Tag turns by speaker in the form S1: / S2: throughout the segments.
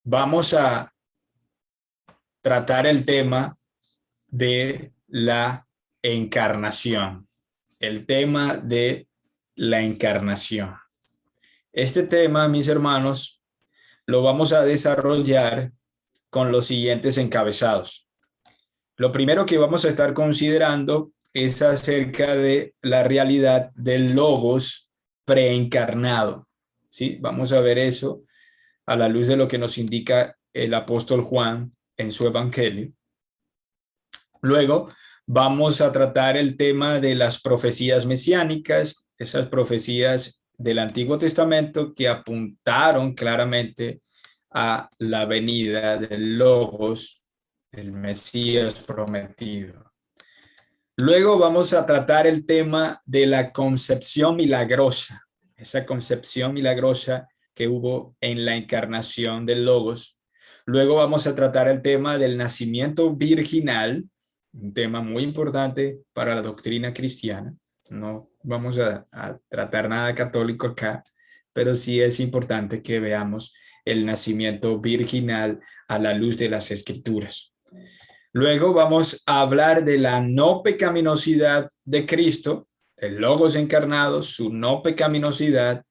S1: vamos a tratar el tema de la encarnación. El tema de la encarnación. Este tema, mis hermanos, lo vamos a desarrollar con los siguientes encabezados. Lo primero que vamos a estar considerando es acerca de la realidad del logos preencarnado. ¿Sí? Vamos a ver eso a la luz de lo que nos indica el apóstol Juan en su evangelio. Luego vamos a tratar el tema de las profecías mesiánicas, esas profecías del Antiguo Testamento que apuntaron claramente a la venida del Logos, el Mesías prometido. Luego vamos a tratar el tema de la concepción milagrosa, esa concepción milagrosa que hubo en la encarnación del Logos. Luego vamos a tratar el tema del nacimiento virginal, un tema muy importante para la doctrina cristiana. No vamos a tratar nada católico acá, pero sí es importante que veamos el nacimiento virginal a la luz de las Escrituras. Luego vamos a hablar de la no pecaminosidad de Cristo, el Logos encarnado, su no pecaminosidad.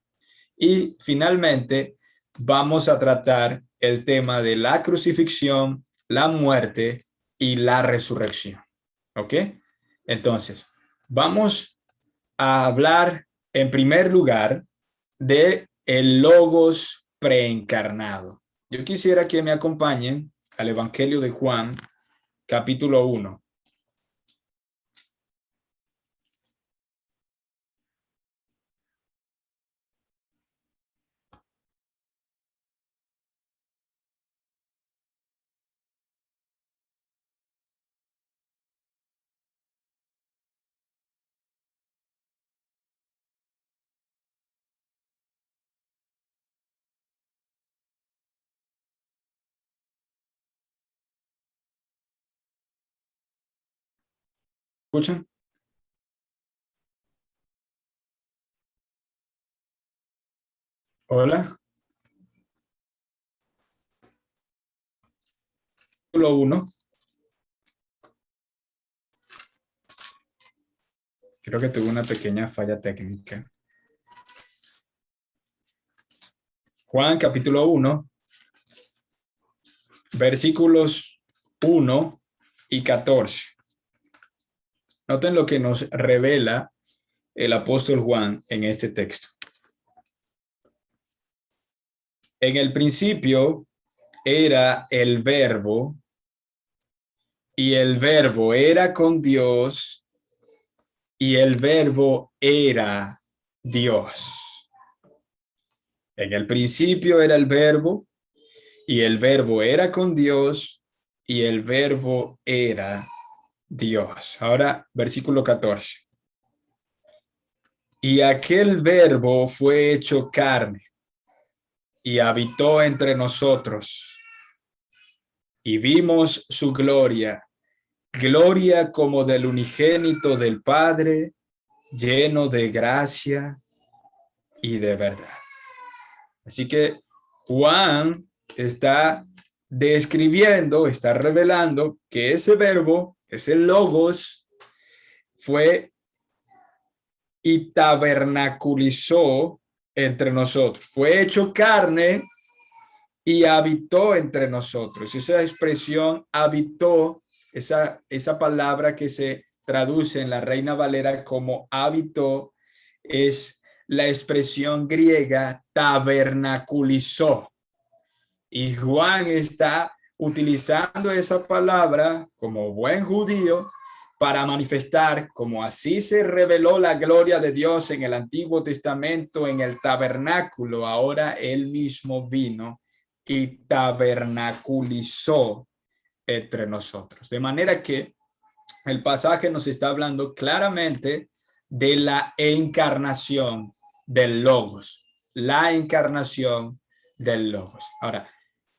S1: Y finalmente vamos a tratar el tema de la crucifixión, la muerte y la resurrección. ¿Ok? Entonces, vamos a hablar en primer lugar de el Logos preencarnado. Yo quisiera que me acompañen al Evangelio de Juan, capítulo 1. ¿Escuchan? Hola. Capítulo 1. Creo que tuve una pequeña falla técnica. Juan capítulo 1, versículos 1 y 14. Noten lo que nos revela el apóstol Juan en este texto. En el principio era el verbo, y el verbo era con Dios, y el verbo era Dios. En el principio era el verbo, y el verbo era con Dios, y el verbo era Dios. Ahora, versículo 14. Y aquel verbo fue hecho carne y habitó entre nosotros, y vimos su gloria, gloria como del unigénito del Padre, lleno de gracia y de verdad. Así que Juan está describiendo, está revelando que ese verbo, ese logos, fue y tabernaculizó entre nosotros. Fue hecho carne y habitó entre nosotros. Esa expresión habitó, esa palabra que se traduce en la Reina Valera como habitó, es la expresión griega tabernaculizó. Y Juan está utilizando esa palabra como buen judío para manifestar como así se reveló la gloria de Dios en el Antiguo Testamento, en el tabernáculo. Ahora él mismo vino y tabernaculizó entre nosotros. De manera que el pasaje nos está hablando claramente de la encarnación del Logos, la encarnación del Logos. Ahora,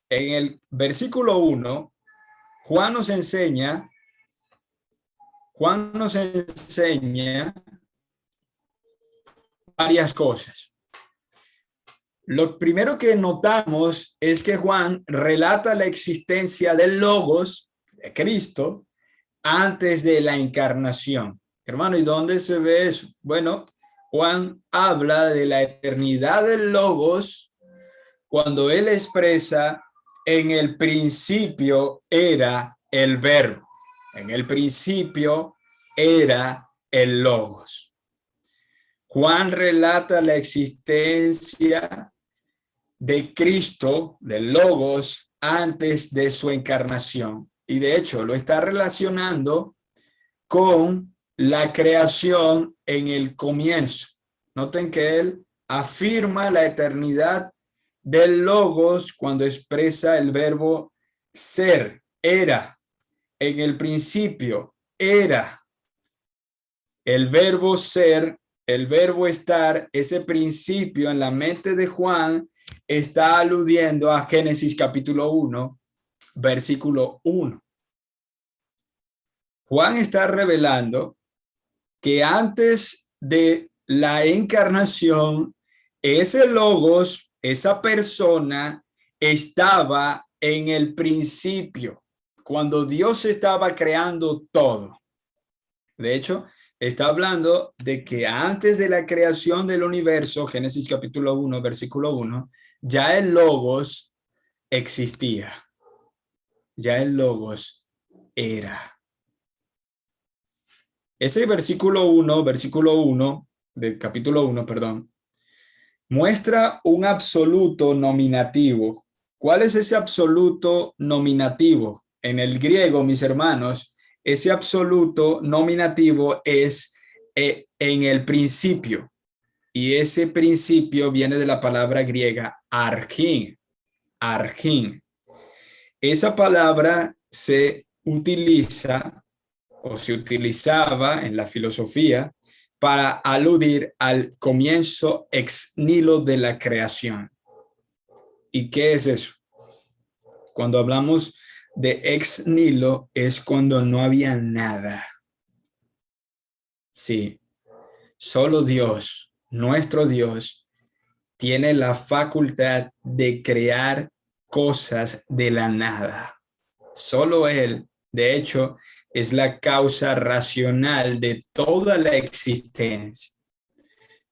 S1: en el versículo 1, Juan nos enseña varias cosas. Lo primero que notamos es que Juan relata la existencia del Logos, de Cristo, antes de la encarnación. Hermano, ¿y dónde se ve eso? Bueno, Juan habla de la eternidad del Logos cuando él expresa: en el principio era el verbo, en el principio era el Logos. Juan relata la existencia de Cristo, del Logos, antes de su encarnación. Y de hecho lo está relacionando con la creación en el comienzo. Noten que él afirma la eternidad del Logos cuando expresa el verbo ser, era, en el principio, era. El verbo ser, el verbo estar, ese principio en la mente de Juan está aludiendo a Génesis capítulo 1, versículo 1. Juan está revelando que antes de la encarnación, ese Logos, esa persona, estaba en el principio, cuando Dios estaba creando todo. De hecho, está hablando de que antes de la creación del universo, Génesis capítulo 1, versículo 1, ya el Logos existía. Ya el Logos era. Ese versículo 1 del capítulo 1, perdón, muestra un absoluto nominativo. ¿Cuál es ese absoluto nominativo? En el griego, mis hermanos, ese absoluto nominativo es en el principio. Y ese principio viene de la palabra griega argin. Argin. Esa palabra se utiliza o se utilizaba en la filosofía para aludir al comienzo ex nihilo de la creación. ¿Y qué es eso? Cuando hablamos de ex nihilo es cuando no había nada. Sí, solo Dios, nuestro Dios, tiene la facultad de crear cosas de la nada. Solo Él, de hecho, es la causa racional de toda la existencia,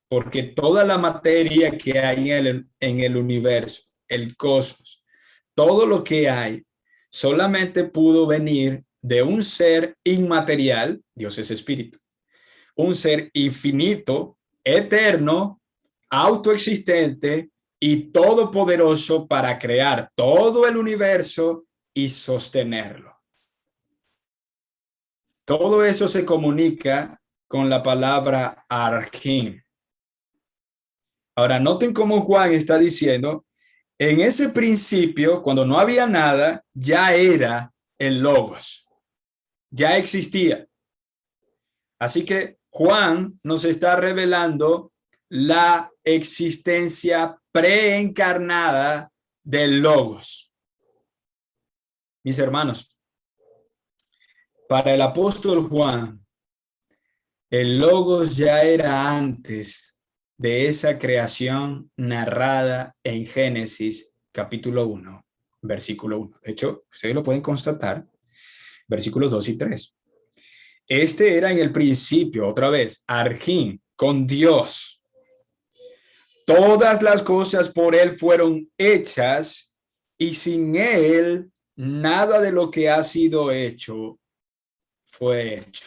S1: porque toda la materia que hay en el universo, el cosmos, todo lo que hay, solamente pudo venir de un ser inmaterial, Dios es espíritu, un ser infinito, eterno, autoexistente y todopoderoso para crear todo el universo y sostenerlo. Todo eso se comunica con la palabra argin. Ahora, noten cómo Juan está diciendo, en ese principio, cuando no había nada, ya era el Logos, ya existía. Así que Juan nos está revelando la existencia preencarnada del Logos. Mis hermanos, para el apóstol Juan, el Logos ya era antes de esa creación narrada en Génesis capítulo 1, versículo 1. De hecho, ustedes lo pueden constatar, versículos 2 y 3. Este era en el principio, otra vez, argin, con Dios. Todas las cosas por él fueron hechas y sin él nada de lo que ha sido hecho fue hecho.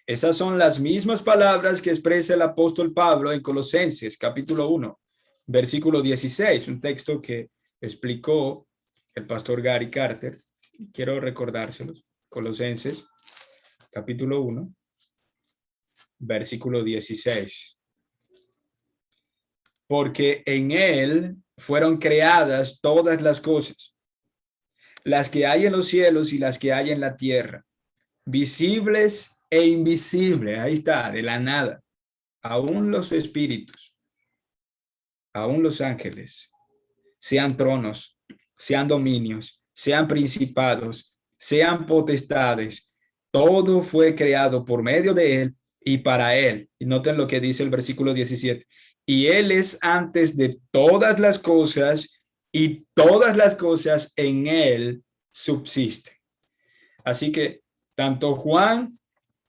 S1: Esas son las mismas palabras que expresa el apóstol Pablo en Colosenses capítulo 1, versículo 16, un texto que explicó el pastor Gary Carter. Quiero recordárselos. Colosenses capítulo 1, versículo 16. Porque en él fueron creadas todas las cosas, las que hay en los cielos y las que hay en la tierra, visibles e invisibles. Ahí está, de la nada. Aún los espíritus, aún los ángeles, sean tronos, sean dominios, sean principados, sean potestades, todo fue creado por medio de él y para él. Y noten lo que dice el versículo 17. y Él es antes de todas las cosas, y todas las cosas en Él subsisten. Así que tanto Juan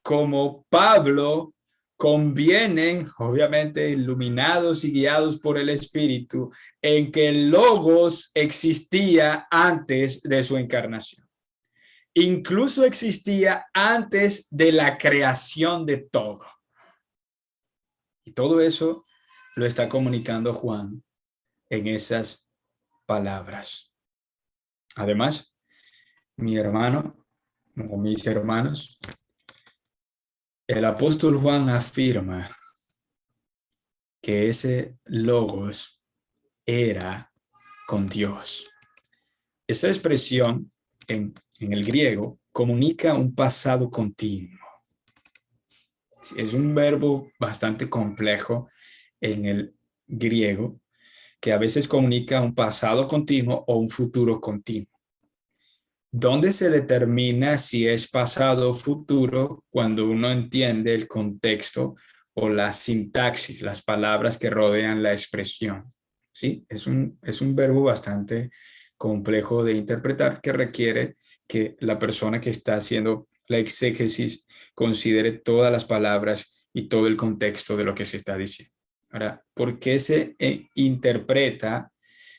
S1: como Pablo convienen, obviamente iluminados y guiados por el Espíritu, en que el Logos existía antes de su encarnación. Incluso existía antes de la creación de todo. Y todo eso lo está comunicando Juan en esas palabras. Además, mi hermano o mis hermanos, el apóstol Juan afirma que ese Logos era con Dios. Esa expresión en el griego comunica un pasado continuo. Es un verbo bastante complejo en el griego que a veces comunica un pasado continuo o un futuro continuo. ¿Dónde se determina si es pasado o futuro? Cuando uno entiende el contexto o la sintaxis, las palabras que rodean la expresión. ¿Sí? Es un verbo bastante complejo de interpretar que requiere que la persona que está haciendo la exégesis considere todas las palabras y todo el contexto de lo que se está diciendo. Ahora, ¿por qué se interpreta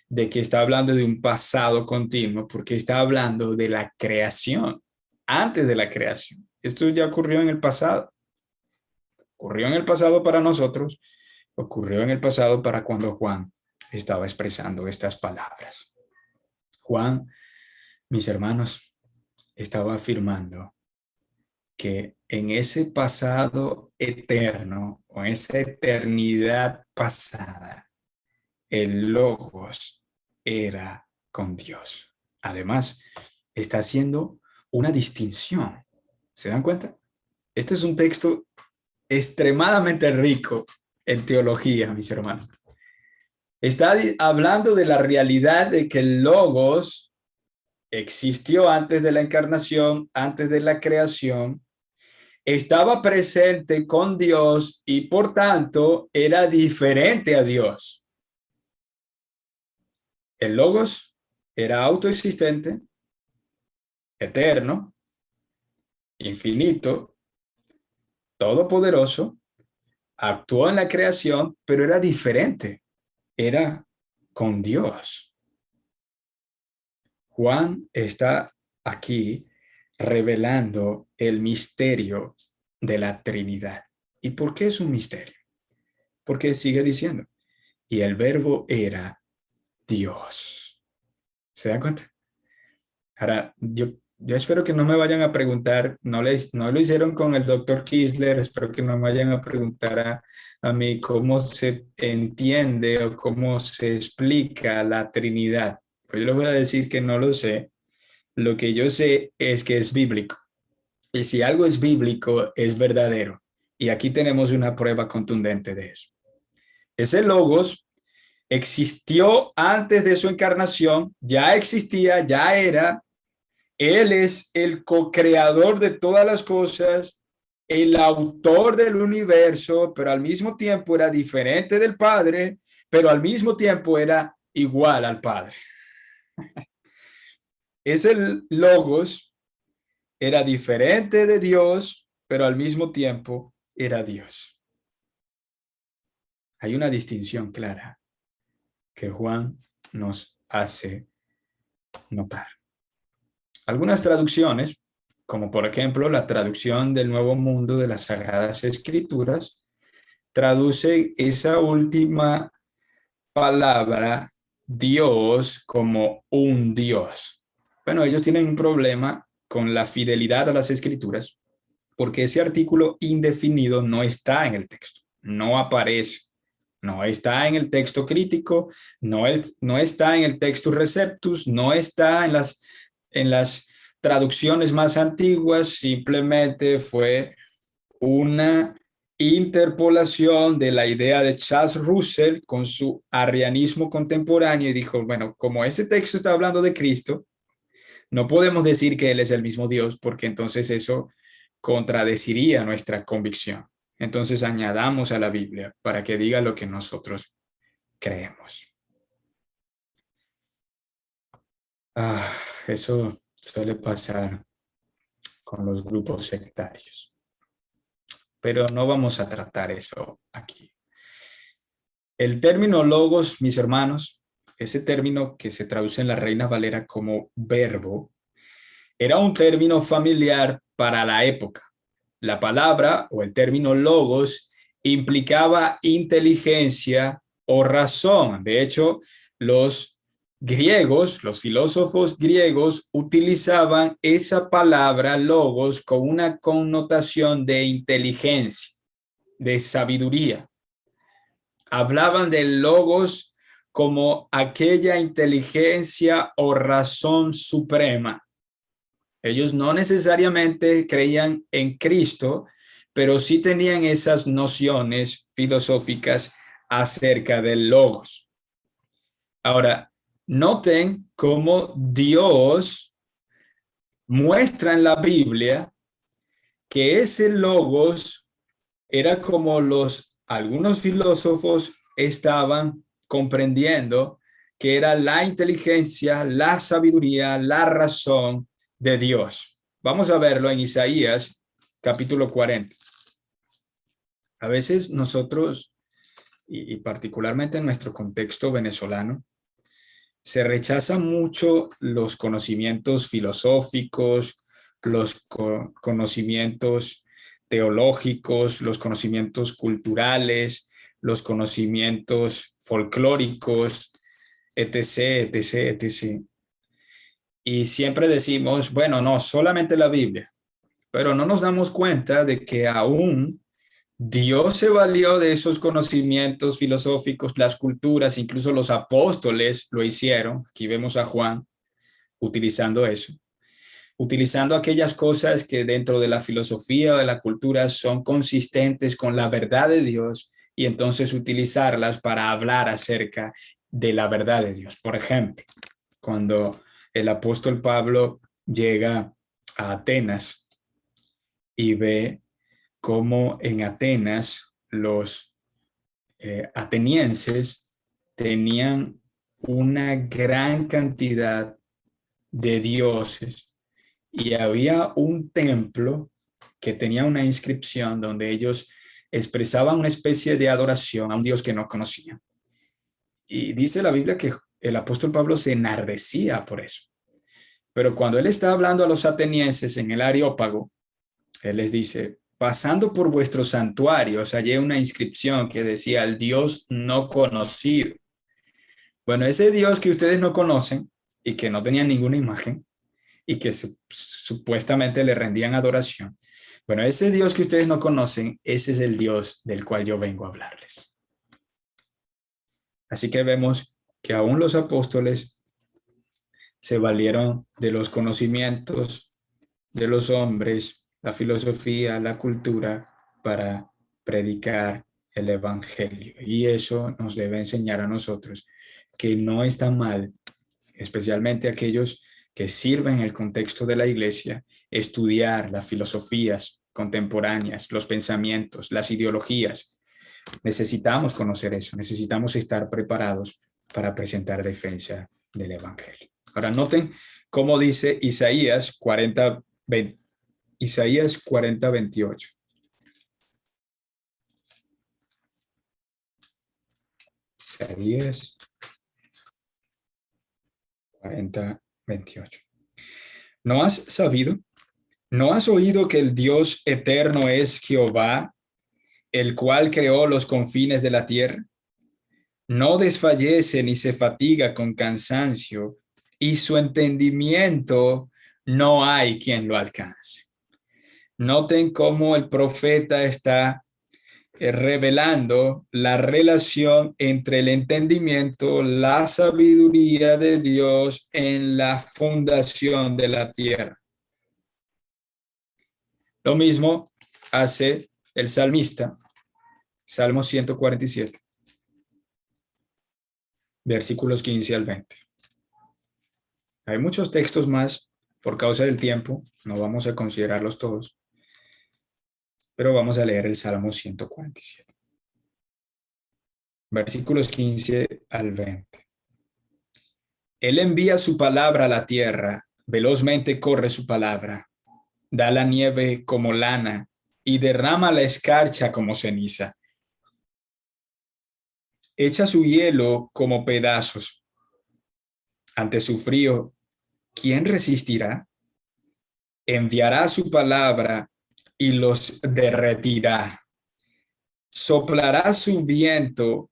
S1: de que está hablando de un pasado continuo? Porque está hablando de la creación, antes de la creación? Esto ya ocurrió en el pasado. Ocurrió en el pasado para nosotros, ocurrió en el pasado para cuando Juan estaba expresando estas palabras. Juan, mis hermanos, estaba afirmando que en ese pasado eterno o en esa eternidad pasada, el Logos era con Dios. Además, está haciendo una distinción. ¿Se dan cuenta? Este es un texto extremadamente rico en teología, mis hermanos. Está hablando de la realidad de que el Logos existió antes de la encarnación, antes de la creación, estaba presente con Dios y por tanto era diferente a Dios. El Logos era autoexistente, eterno, infinito, todopoderoso, actuó en la creación, pero era diferente, era con Dios. Juan está aquí revelando el misterio de la Trinidad. ¿Y por qué es un misterio? Porque sigue diciendo, y el verbo era Dios. ¿Se dan cuenta? Ahora, yo espero que no me vayan a preguntar, no lo hicieron con el doctor Kisler, espero que no me vayan a preguntar a mí cómo se entiende o cómo se explica la Trinidad. Pues yo les voy a decir que no lo sé. Lo que yo sé es que es bíblico. Y si algo es bíblico, es verdadero. Y aquí tenemos una prueba contundente de eso. Ese Logos existió antes de su encarnación, ya existía, ya era. Él es el co-creador de todas las cosas, el autor del universo, pero al mismo tiempo era diferente del Padre, pero al mismo tiempo era igual al Padre. Es el Logos, era diferente de Dios, pero al mismo tiempo era Dios. Hay una distinción clara que Juan nos hace notar. Algunas traducciones, como por ejemplo la traducción del Nuevo Mundo de las Sagradas Escrituras, traduce esa última palabra, Dios, como un Dios. Bueno, ellos tienen un problema con la fidelidad a las Escrituras, porque ese artículo indefinido no está en el texto, no aparece, no está en el texto crítico, no está en el texto receptus, no está en las traducciones más antiguas, simplemente fue una interpolación de la idea de Charles Russell con su arrianismo contemporáneo y dijo, bueno, como este texto está hablando de Cristo, no podemos decir que Él es el mismo Dios porque entonces eso contradeciría nuestra convicción. entonces añadamos a la Biblia para que diga lo que nosotros creemos. Eso suele pasar con los grupos sectarios, pero no vamos a tratar eso aquí. El término logos, mis hermanos, ese término que se traduce en la Reina Valera como verbo, era un término familiar para la época. La palabra o el término logos implicaba inteligencia o razón. De hecho, los griegos, los filósofos griegos utilizaban esa palabra logos con una connotación de inteligencia, de sabiduría. Hablaban del logos como aquella inteligencia o razón suprema. Ellos no necesariamente creían en Cristo, pero sí tenían esas nociones filosóficas acerca del logos. Ahora, noten cómo Dios muestra en la Biblia que ese logos era como algunos filósofos estaban comprendiendo que era la inteligencia, la sabiduría, la razón de Dios. Vamos a verlo en Isaías capítulo 40. A veces nosotros, y particularmente en nuestro contexto venezolano, se rechazan mucho los conocimientos filosóficos, los conocimientos teológicos, los conocimientos culturales, los conocimientos folclóricos, etc., etc., etc. Y siempre decimos, bueno, no, solamente la Biblia, pero no nos damos cuenta de que aún Dios se valió de esos conocimientos filosóficos, las culturas, incluso los apóstoles lo hicieron. Aquí vemos a Juan utilizando eso, utilizando aquellas cosas que dentro de la filosofía o de la cultura son consistentes con la verdad de Dios y entonces utilizarlas para hablar acerca de la verdad de Dios. Por ejemplo, cuando el apóstol Pablo llega a Atenas y ve cómo en Atenas los atenienses tenían una gran cantidad de dioses y había un templo que tenía una inscripción donde ellos expresaban una especie de adoración a un Dios que no conocían. Y dice la Biblia que el apóstol Pablo se enardecía por eso. Pero cuando él está hablando a los atenienses en el Areópago, él les dice, pasando por vuestros santuarios, hallé una inscripción que decía, el Dios no conocido. Bueno, ese Dios que ustedes no conocen y que no tenían ninguna imagen y que supuestamente le rendían adoración. Bueno, ese Dios que ustedes no conocen, ese es el Dios del cual yo vengo a hablarles. Así que vemos que aún los apóstoles se valieron de los conocimientos de los hombres, la filosofía, la cultura, para predicar el evangelio. Y eso nos debe enseñar a nosotros que no está mal, especialmente aquellos que sirven en el contexto de la iglesia, estudiar las filosofías contemporáneas, los pensamientos, las ideologías. Necesitamos conocer eso, necesitamos estar preparados para presentar defensa del evangelio. Ahora noten cómo dice Isaías 40, 28. Isaías 40:28. Isaías 40:28. ¿No has sabido? ¿No has oído que el Dios eterno es Jehová, el cual creó los confines de la tierra? No desfallece ni se fatiga con cansancio, y su entendimiento no hay quien lo alcance. Noten cómo el profeta está revelando la relación entre el entendimiento, la sabiduría de Dios en la fundación de la tierra. Lo mismo hace el salmista, Salmo 147, versículos 15 al 20. Hay muchos textos más, por causa del tiempo, no vamos a considerarlos todos. Pero vamos a leer el Salmo 147. Versículos 15 al 20. Él envía su palabra a la tierra, velozmente corre su palabra. Da la nieve como lana y derrama la escarcha como ceniza. Echa su hielo como pedazos. Ante su frío, ¿quién resistirá? Enviará su palabra y los derretirá. Soplará su viento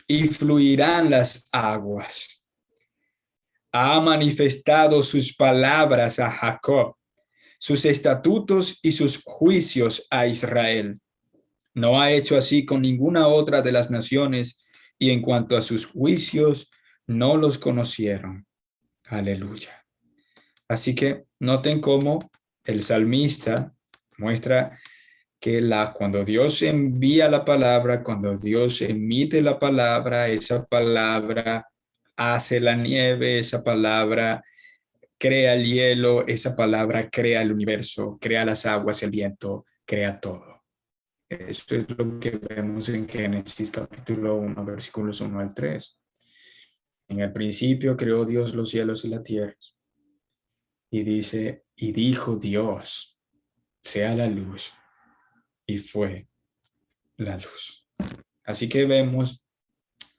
S1: y fluirán las aguas. Ha manifestado sus palabras a Jacob, sus estatutos y sus juicios a Israel. No ha hecho así con ninguna otra de las naciones, y en cuanto a sus juicios, no los conocieron. Aleluya. Así que noten cómo el salmista muestra que cuando Dios envía la palabra, cuando Dios emite la palabra, esa palabra hace la nieve, esa palabra crea el hielo, esa palabra crea el universo, crea las aguas, el viento, crea todo. Eso es lo que vemos en Génesis capítulo 1, versículos 1 al 3. En el principio creó Dios los cielos y la tierra. Y dice, y dijo Dios, sea la luz, y fue la luz. Así que vemos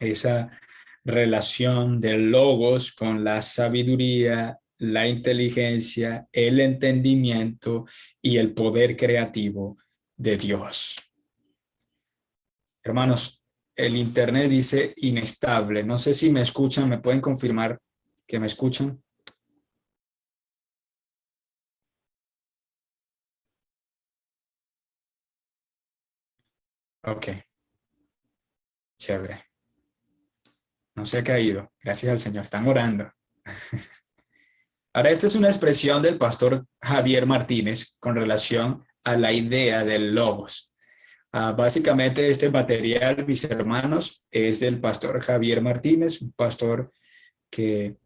S1: esa relación del logos con la sabiduría, la inteligencia, el entendimiento y el poder creativo de Dios. Hermanos, el internet dice inestable. No sé si me escuchan, ¿me pueden confirmar que me escuchan? Ok, chévere. No se ha caído. Gracias al Señor. Están orando. Ahora, esta es una expresión del pastor Javier Martínez con relación a la idea del logos. Básicamente, este material, mis hermanos, es del pastor Javier Martínez, un pastor que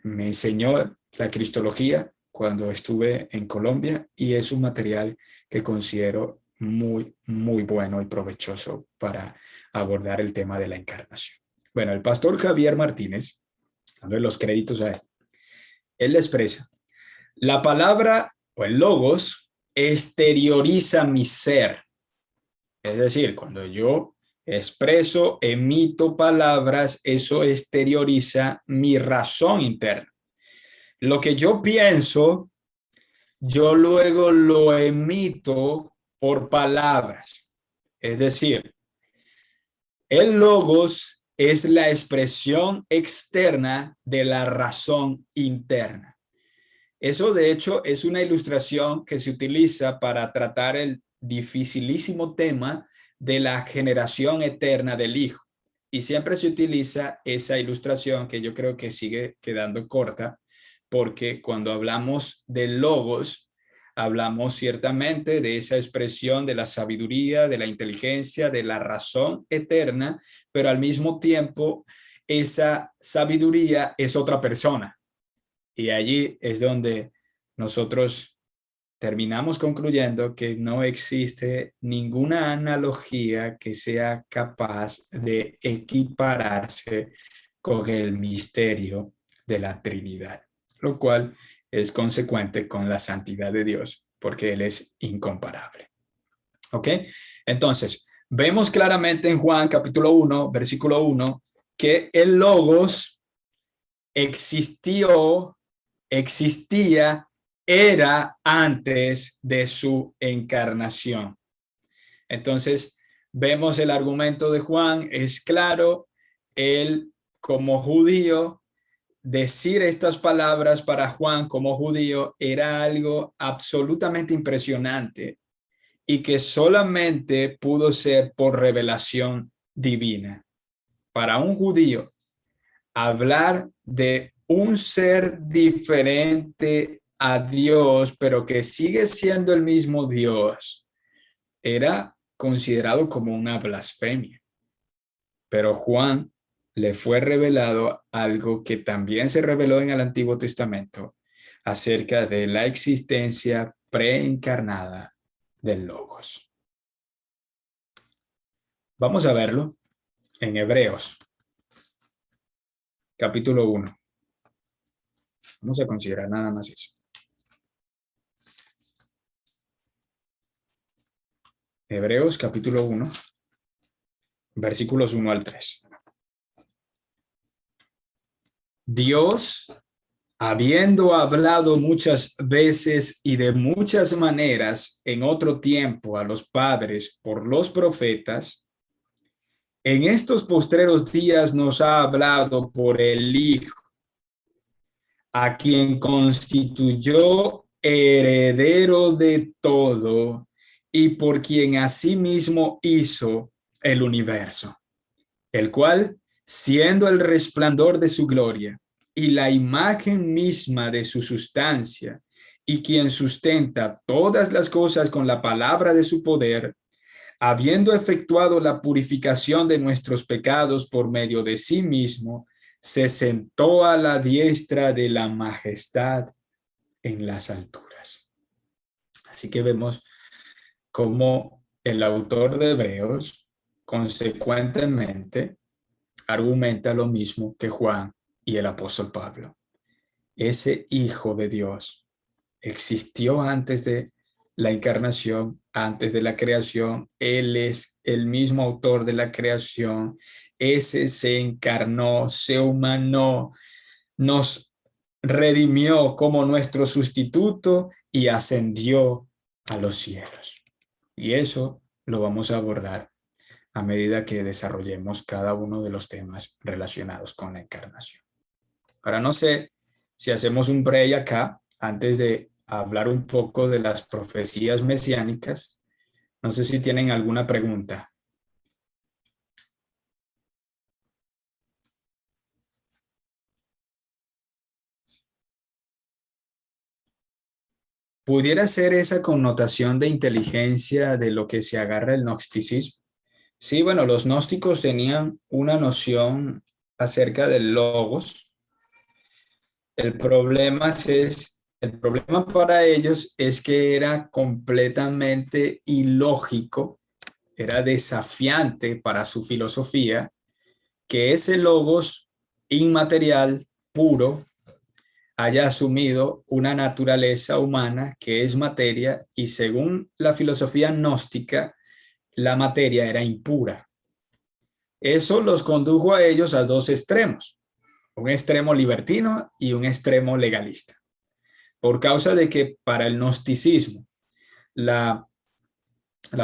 S1: me enseñó la cristología cuando estuve en Colombia, y es un material que considero muy, muy bueno y provechoso para abordar el tema de la encarnación. Bueno, el pastor Javier Martínez, dando los créditos a él, él expresa, la palabra o el logos exterioriza mi ser. Es decir, cuando yo expreso, emito palabras, eso exterioriza mi razón interna. Lo que yo pienso, yo luego lo emito por palabras. Es decir, el logos es la expresión externa de la razón interna. Eso, de hecho, es una ilustración que se utiliza para tratar el dificilísimo tema de la generación eterna del Hijo. Y siempre se utiliza esa ilustración, que yo creo que sigue quedando corta, porque cuando hablamos de logos, hablamos ciertamente de esa expresión de la sabiduría, de la inteligencia, de la razón eterna, pero al mismo tiempo esa sabiduría es otra persona. Y allí es donde nosotros terminamos concluyendo que no existe ninguna analogía que sea capaz de equipararse con el misterio de la Trinidad, lo cual es consecuente con la santidad de Dios, porque Él es incomparable. ¿Ok? Entonces, vemos claramente en Juan capítulo 1, versículo 1, que el Logos existía, era antes de su encarnación. Entonces, vemos el argumento de Juan, es claro, él como judío, decir estas palabras para Juan como judío era algo absolutamente impresionante y que solamente pudo ser por revelación divina. Para un judío, hablar de un ser diferente a Dios, pero que sigue siendo el mismo Dios, era considerado como una blasfemia. Pero Juan le fue revelado algo que también se reveló en el Antiguo Testamento acerca de la existencia preencarnada del Logos. Vamos a verlo en Hebreos, capítulo 1. Vamos a considerar nada más eso. Hebreos, capítulo 1, versículos 1 al 3. Dios, habiendo hablado muchas veces y de muchas maneras en otro tiempo a los padres por los profetas, en estos postreros días nos ha hablado por el Hijo, a quien constituyó heredero de todo y por quien asimismo hizo el universo, el cual, siendo el resplandor de su gloria y la imagen misma de su sustancia, y quien sustenta todas las cosas con la palabra de su poder, habiendo efectuado la purificación de nuestros pecados por medio de sí mismo, se sentó a la diestra de la majestad en las alturas. Así que vemos cómo el autor de Hebreos consecuentemente argumenta lo mismo que Juan y el apóstol Pablo. Ese Hijo de Dios existió antes de la encarnación, antes de la creación. Él es el mismo autor de la creación. Ese se encarnó, se humanó, nos redimió como nuestro sustituto y ascendió a los cielos. Y eso lo vamos a abordar a medida que desarrollemos cada uno de los temas relacionados con la encarnación. Ahora no sé si hacemos un break acá antes de hablar un poco de las profecías mesiánicas. No sé si tienen alguna pregunta. ¿Pudiera ser esa connotación de inteligencia de lo que se agarra el gnosticismo? Sí, bueno, los gnósticos tenían una noción acerca del logos. El problema para ellos es que era completamente ilógico, era desafiante para su filosofía que ese logos inmaterial, puro, haya asumido una naturaleza humana que es materia y según la filosofía gnóstica, la materia era impura. Eso los condujo a ellos a dos extremos, un extremo libertino y un extremo legalista. Por causa de que para el gnosticismo la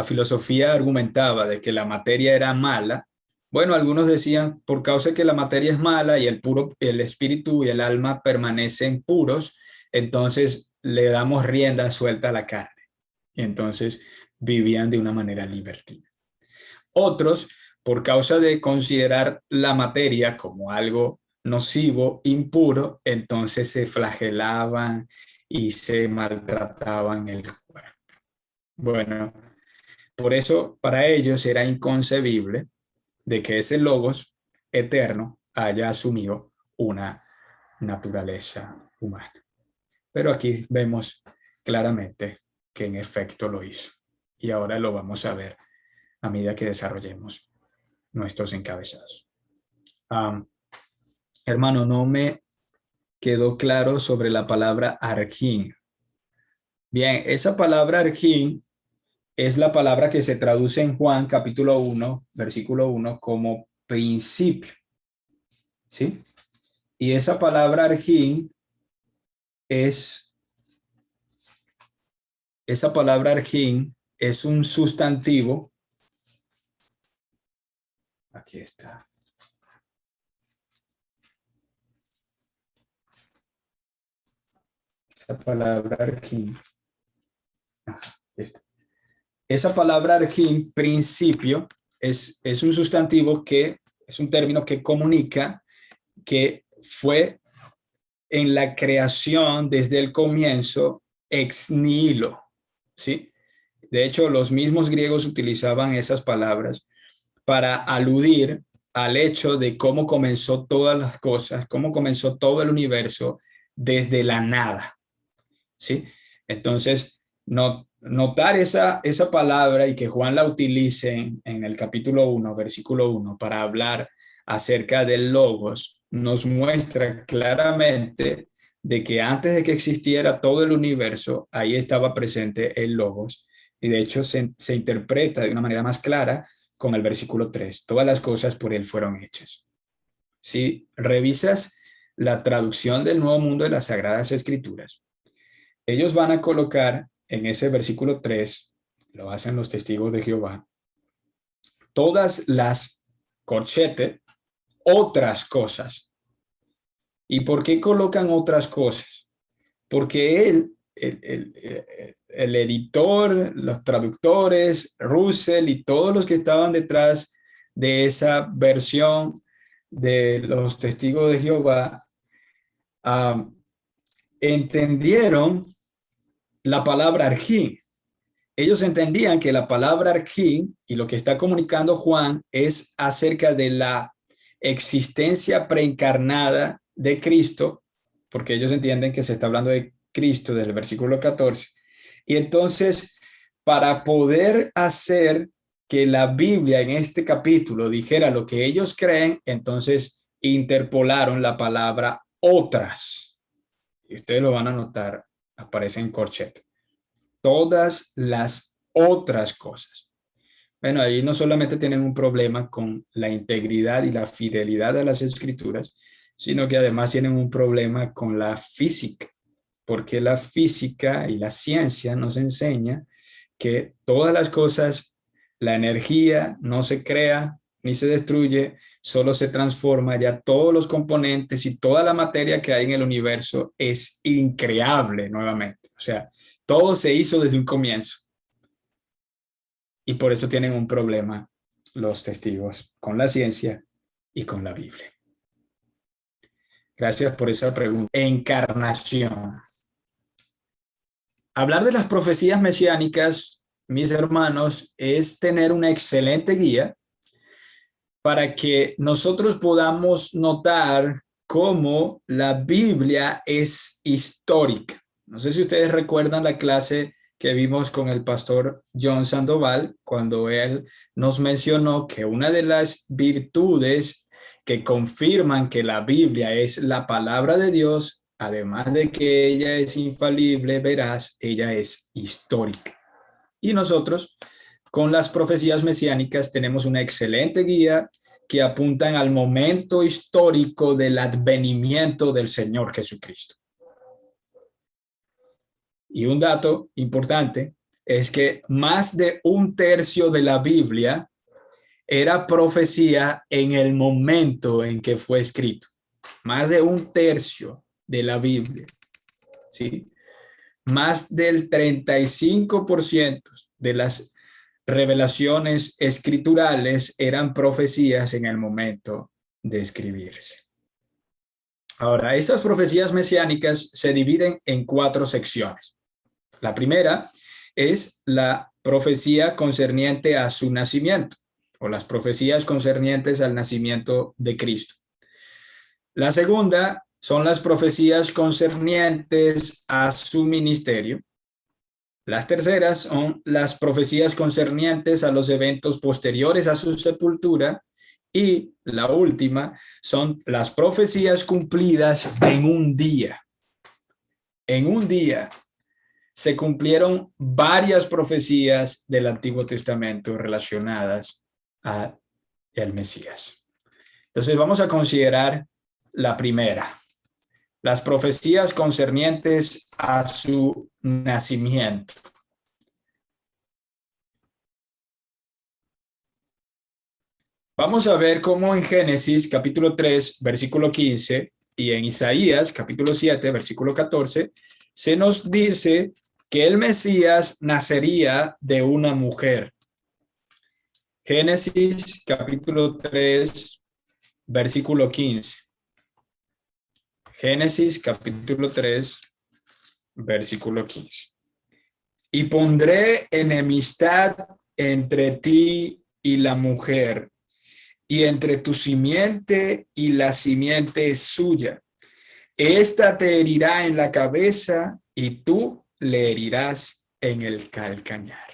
S1: filosofía argumentaba de que la materia era mala. Bueno, algunos decían por causa de que la materia es mala y el espíritu y el alma permanecen puros, entonces le damos rienda suelta a la carne. Y entonces vivían de una manera libertina. Otros, por causa de considerar la materia como algo nocivo, impuro, entonces se flagelaban y se maltrataban el cuerpo. Bueno, por eso para ellos era inconcebible de que ese logos eterno haya asumido una naturaleza humana. Pero aquí vemos claramente que en efecto lo hizo. Y ahora lo vamos a ver a medida que desarrollemos nuestros encabezados. Hermano, no me quedó claro sobre la palabra arjín. Bien, esa palabra arjín es la palabra que se traduce en Juan capítulo 1, versículo 1 como principio. ¿Sí? Y esa palabra arjín es un sustantivo. Aquí está. Esa palabra arjín. Esa palabra arjín, principio, es un sustantivo que es un término que comunica que fue en la creación desde el comienzo ex nihilo, ¿sí? De hecho, los mismos griegos utilizaban esas palabras para aludir al hecho de cómo comenzó todas las cosas, cómo comenzó todo el universo desde la nada, ¿sí? Entonces, no notar esa palabra y que Juan la utilice en el capítulo 1, versículo 1, para hablar acerca del logos, nos muestra claramente de que antes de que existiera todo el universo, ahí estaba presente el logos. Y de hecho se interpreta de una manera más clara con el versículo 3. Todas las cosas por él fueron hechas. Si revisas la traducción del Nuevo Mundo de las Sagradas Escrituras, ellos van a colocar en ese versículo 3, lo hacen los testigos de Jehová, todas las corchete, otras cosas. ¿Y por qué colocan otras cosas? Porque el editor, los traductores, Russell y todos los que estaban detrás de esa versión de los testigos de Jehová, entendieron la palabra arjí. Ellos entendían que la palabra arjí y lo que está comunicando Juan es acerca de la existencia preencarnada de Cristo, porque ellos entienden que se está hablando de Cristo desde el versículo 14. Y entonces, para poder hacer que la Biblia en este capítulo dijera lo que ellos creen, entonces interpolaron la palabra otras. Y ustedes lo van a notar, aparece en corchete. Todas las otras cosas. Bueno, ahí no solamente tienen un problema con la integridad y la fidelidad de las escrituras, sino que además tienen un problema con la física, porque la física y la ciencia nos enseña que todas las cosas, la energía no se crea ni se destruye, solo se transforma. Ya todos los componentes y toda la materia que hay en el universo es increable nuevamente. O sea, todo se hizo desde un comienzo. Y por eso tienen un problema los testigos con la ciencia y con la Biblia. Gracias por esa pregunta. Encarnación. Hablar de las profecías mesiánicas, mis hermanos, es tener una excelente guía para que nosotros podamos notar cómo la Biblia es histórica. No sé si ustedes recuerdan la clase que vimos con el pastor John Sandoval, cuando él nos mencionó que una de las virtudes que confirman que la Biblia es la palabra de Dios, además de que ella es infalible, veraz, ella es histórica. Y nosotros, con las profecías mesiánicas, tenemos una excelente guía que apuntan al momento histórico del advenimiento del Señor Jesucristo. Y un dato importante es que más de un tercio de la Biblia era profecía en el momento en que fue escrito. Más de un tercio de la Biblia, ¿sí? Más del 35% de las revelaciones escriturales eran profecías en el momento de escribirse. Ahora, estas profecías mesiánicas se dividen en 4 secciones. La primera es la profecía concerniente a su nacimiento, o las profecías concernientes al nacimiento de Cristo. La segunda son las profecías concernientes a su ministerio. Las terceras son las profecías concernientes a los eventos posteriores a su sepultura. Y la última son las profecías cumplidas en un día. En un día se cumplieron varias profecías del Antiguo Testamento relacionadas al Mesías. Entonces vamos a considerar la primera, las profecías concernientes a su nacimiento. Vamos a ver cómo en Génesis capítulo 3, versículo 15 y en Isaías capítulo 7, versículo 14, se nos dice que el Mesías nacería de una mujer. Génesis capítulo 3, versículo 15. Génesis capítulo 3, versículo 15. Y pondré enemistad entre ti y la mujer, y entre tu simiente y la simiente suya. Esta te herirá en la cabeza y tú le herirás en el calcañar.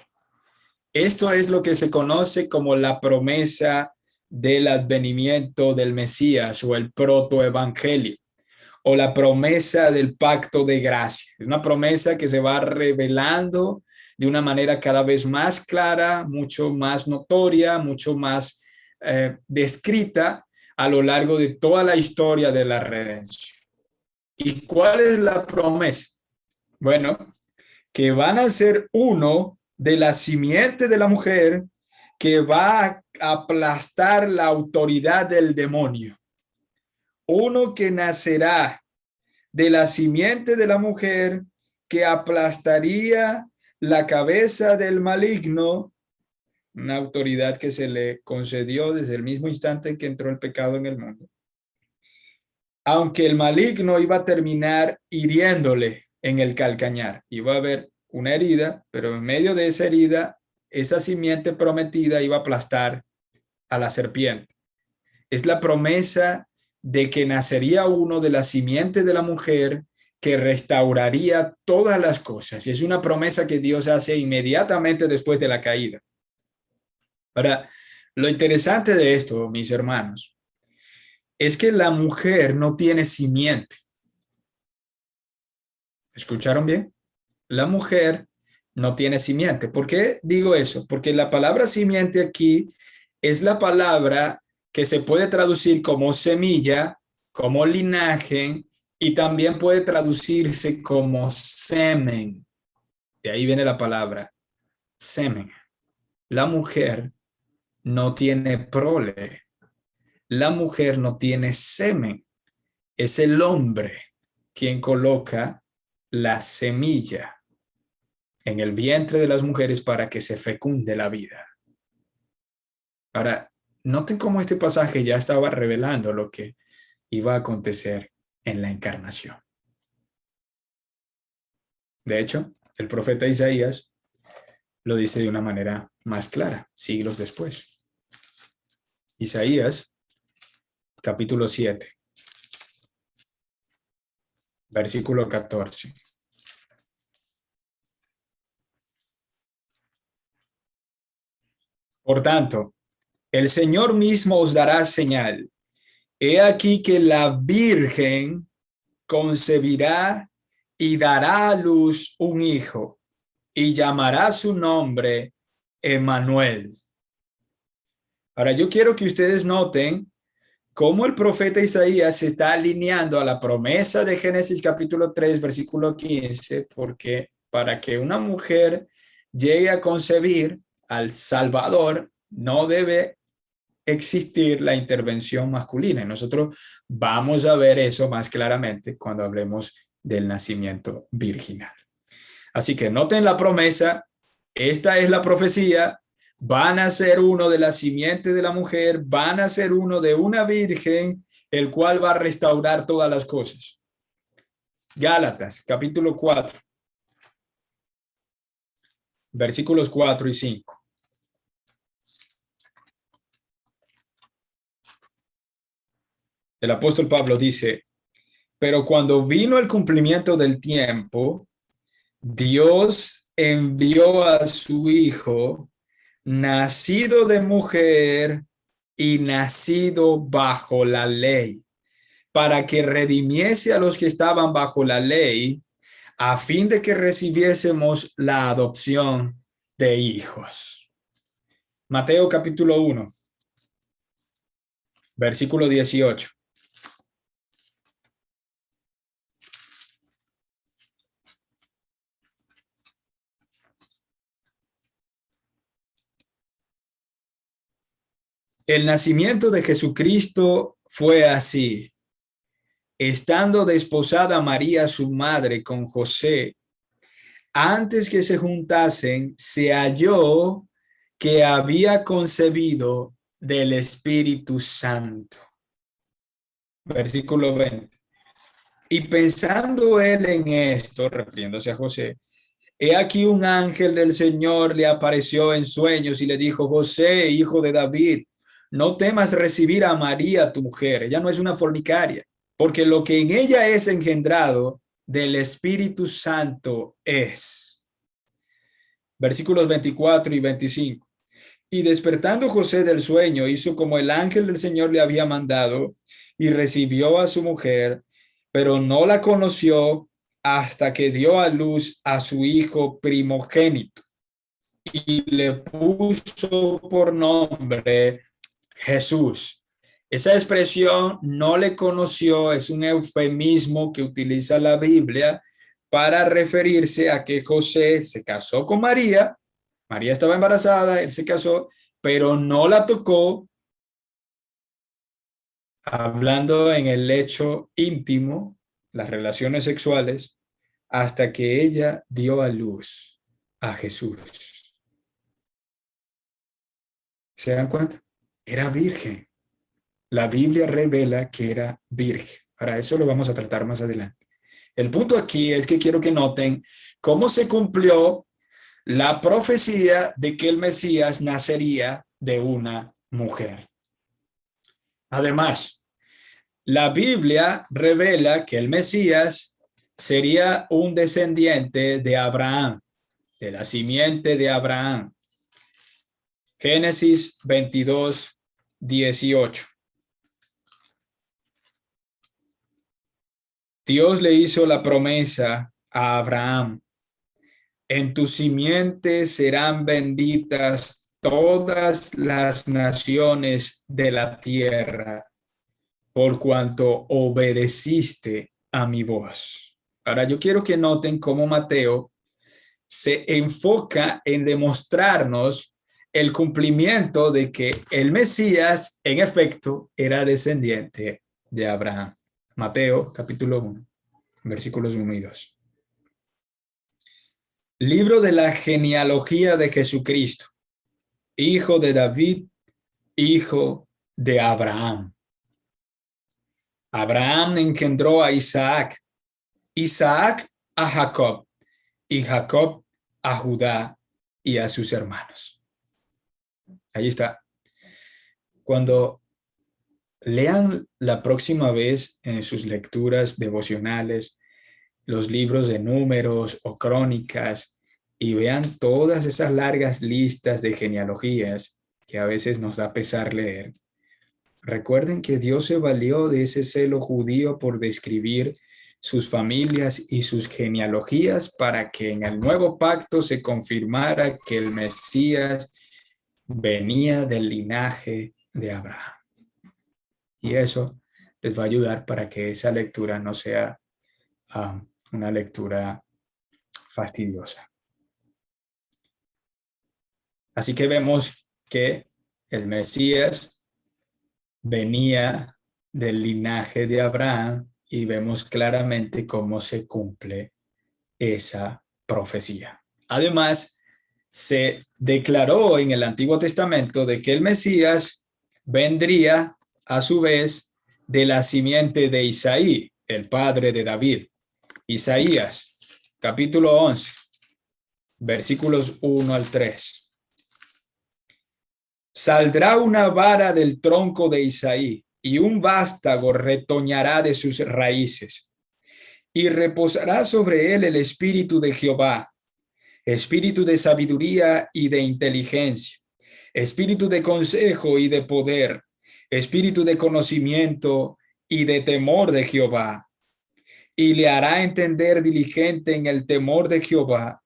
S1: Esto es lo que se conoce como la promesa del advenimiento del Mesías o el protoevangelio o la promesa del pacto de gracia. Es una promesa que se va revelando de una manera cada vez más clara, mucho más notoria, mucho más descrita a lo largo de toda la historia de la redención. ¿Y cuál es la promesa? Bueno, que van a ser uno de la simiente de la mujer que va a aplastar la autoridad del demonio. Uno que nacerá de la simiente de la mujer que aplastaría la cabeza del maligno, una autoridad que se le concedió desde el mismo instante en que entró el pecado en el mundo. Aunque el maligno iba a terminar hiriéndole en el calcañar, iba a haber una herida, pero en medio de esa herida, esa simiente prometida iba a aplastar a la serpiente. Es la promesa de que nacería uno de la simiente de la mujer que restauraría todas las cosas. Y es una promesa que Dios hace inmediatamente después de la caída. Ahora, lo interesante de esto, mis hermanos, es que la mujer no tiene simiente. ¿Escucharon bien? La mujer no tiene simiente. ¿Por qué digo eso? Porque la palabra simiente aquí es la palabra que se puede traducir como semilla, como linaje y también puede traducirse como semen. De ahí viene la palabra semen. La mujer no tiene prole. La mujer no tiene semen. Es el hombre quien coloca la semilla en el vientre de las mujeres para que se fecunde la vida. Ahora, noten cómo este pasaje ya estaba revelando lo que iba a acontecer en la encarnación. De hecho, el profeta Isaías lo dice de una manera más clara, siglos después. Isaías, capítulo 7, versículo 14. Por tanto, el Señor mismo os dará señal. He aquí que la Virgen concebirá y dará a luz un hijo y llamará su nombre Emmanuel. Ahora yo quiero que ustedes noten cómo el profeta Isaías se está alineando a la promesa de Génesis capítulo 3, versículo 15, porque para que una mujer llegue a concebir al Salvador, no debe existir la intervención masculina. Y nosotros vamos a ver eso más claramente cuando hablemos del nacimiento virginal. Así que noten la promesa, esta es la profecía, van a ser uno de la simiente de la mujer, van a ser uno de una virgen, el cual va a restaurar todas las cosas. Gálatas, capítulo 4, versículos 4 y 5. El apóstol Pablo dice, pero cuando vino el cumplimiento del tiempo, Dios envió a su Hijo, nacido de mujer y nacido bajo la ley, para que redimiese a los que estaban bajo la ley, a fin de que recibiésemos la adopción de hijos. Mateo capítulo 1, versículo 18. El nacimiento de Jesucristo fue así. Estando desposada María, su madre, con José, antes que se juntasen, se halló que había concebido del Espíritu Santo. Versículo 20. Y pensando él en esto, refiriéndose a José, he aquí un ángel del Señor le apareció en sueños y le dijo, José, hijo de David, no temas recibir a María, tu mujer. Ella no es una fornicaria, porque lo que en ella es engendrado del Espíritu Santo es. Versículos 24 y 25. Y despertando José del sueño, hizo como el ángel del Señor le había mandado y recibió a su mujer, pero no la conoció hasta que dio a luz a su hijo primogénito y le puso por nombre Jesús. Esa expresión no le conoció es un eufemismo que utiliza la Biblia para referirse a que José se casó con María. María estaba embarazada, él se casó, pero no la tocó, hablando en el lecho íntimo, las relaciones sexuales, hasta que ella dio a luz a Jesús. ¿Se dan cuenta? Era virgen. La Biblia revela que era virgen. Para eso lo vamos a tratar más adelante. El punto aquí es que quiero que noten cómo se cumplió la profecía de que el Mesías nacería de una mujer. Además, la Biblia revela que el Mesías sería un descendiente de Abraham, de la simiente de Abraham. Génesis 22, 18. Dios le hizo la promesa a Abraham: en tu simiente serán benditas todas las naciones de la tierra, por cuanto obedeciste a mi voz. Ahora yo quiero que noten cómo Mateo se enfoca en demostrarnos el cumplimiento de que el Mesías, en efecto, era descendiente de Abraham. Mateo, capítulo 1, versículos 1 y 2. Libro de la genealogía de Jesucristo, hijo de David, hijo de Abraham. Abraham engendró a Isaac, Isaac a Jacob, y Jacob a Judá y a sus hermanos. Ahí está. Cuando lean la próxima vez en sus lecturas devocionales los libros de números o crónicas y vean todas esas largas listas de genealogías que a veces nos da pesar leer, recuerden que Dios se valió de ese celo judío por describir sus familias y sus genealogías para que en el nuevo pacto se confirmara que el Mesías venía del linaje de Abraham. Y eso les va a ayudar para que esa lectura no sea una lectura fastidiosa. Así que vemos que el Mesías venía del linaje de Abraham y vemos claramente cómo se cumple esa profecía. Además, se declaró en el Antiguo Testamento de que el Mesías vendría a su vez de la simiente de Isaí, el padre de David. Isaías, capítulo 11, versículos 1 al 3. Saldrá una vara del tronco de Isaí y un vástago retoñará de sus raíces. Y reposará sobre él el espíritu de Jehová, espíritu de sabiduría y de inteligencia, espíritu de consejo y de poder, espíritu de conocimiento y de temor de Jehová. Y le hará entender diligente en el temor de Jehová.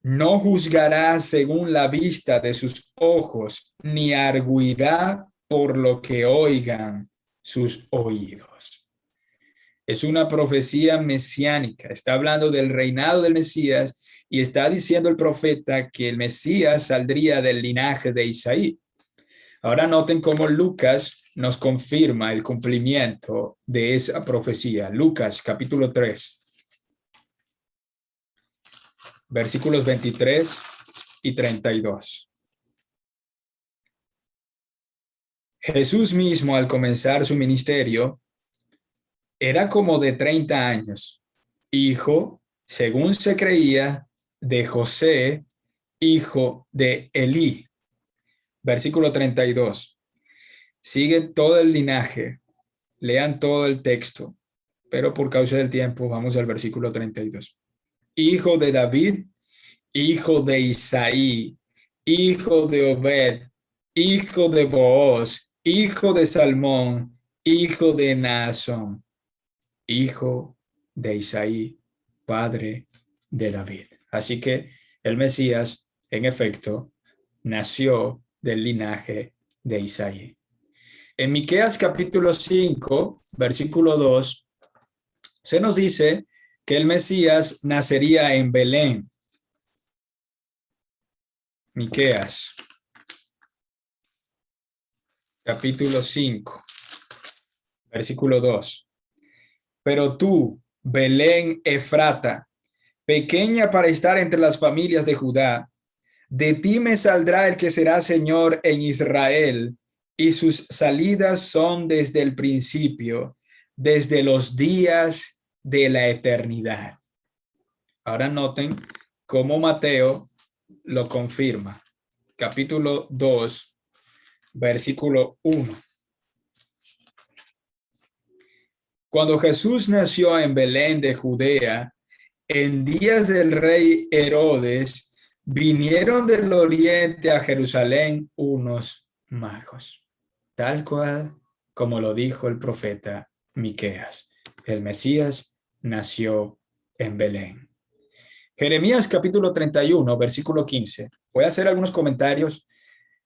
S1: No juzgará según la vista de sus ojos, ni arguirá por lo que oigan sus oídos. Es una profecía mesiánica. Está hablando del reinado del Mesías y está diciendo el profeta que el Mesías saldría del linaje de Isaí. Ahora noten cómo Lucas nos confirma el cumplimiento de esa profecía. Lucas capítulo 3. Versículos 23 y 32. Jesús mismo, al comenzar su ministerio, era como de 30 años, hijo, según se creía, de José, hijo de Elí. Versículo 32. Sigue todo el linaje, lean todo el texto, pero por causa del tiempo vamos al versículo 32. Hijo de David, hijo de Isaí, hijo de Obed, hijo de Booz, hijo de Salmón, hijo de Naasón, hijo de Isaí, padre de David. Así que el Mesías, en efecto, nació del linaje de Isaí. En Miqueas capítulo 5, versículo 2, se nos dice que el Mesías nacería en Belén. Miqueas capítulo 5, versículo 2. Pero tú, Belén Efrata, pequeña para estar entre las familias de Judá, de ti me saldrá el que será Señor en Israel, y sus salidas son desde el principio, desde los días de la eternidad. Ahora noten cómo Mateo lo confirma. Capítulo 2, versículo 1. Cuando Jesús nació en Belén de Judea, en días del rey Herodes, vinieron del oriente a Jerusalén unos magos, tal cual como lo dijo el profeta Miqueas. El Mesías nació en Belén. Jeremías capítulo 31, versículo 15. Voy a hacer algunos comentarios.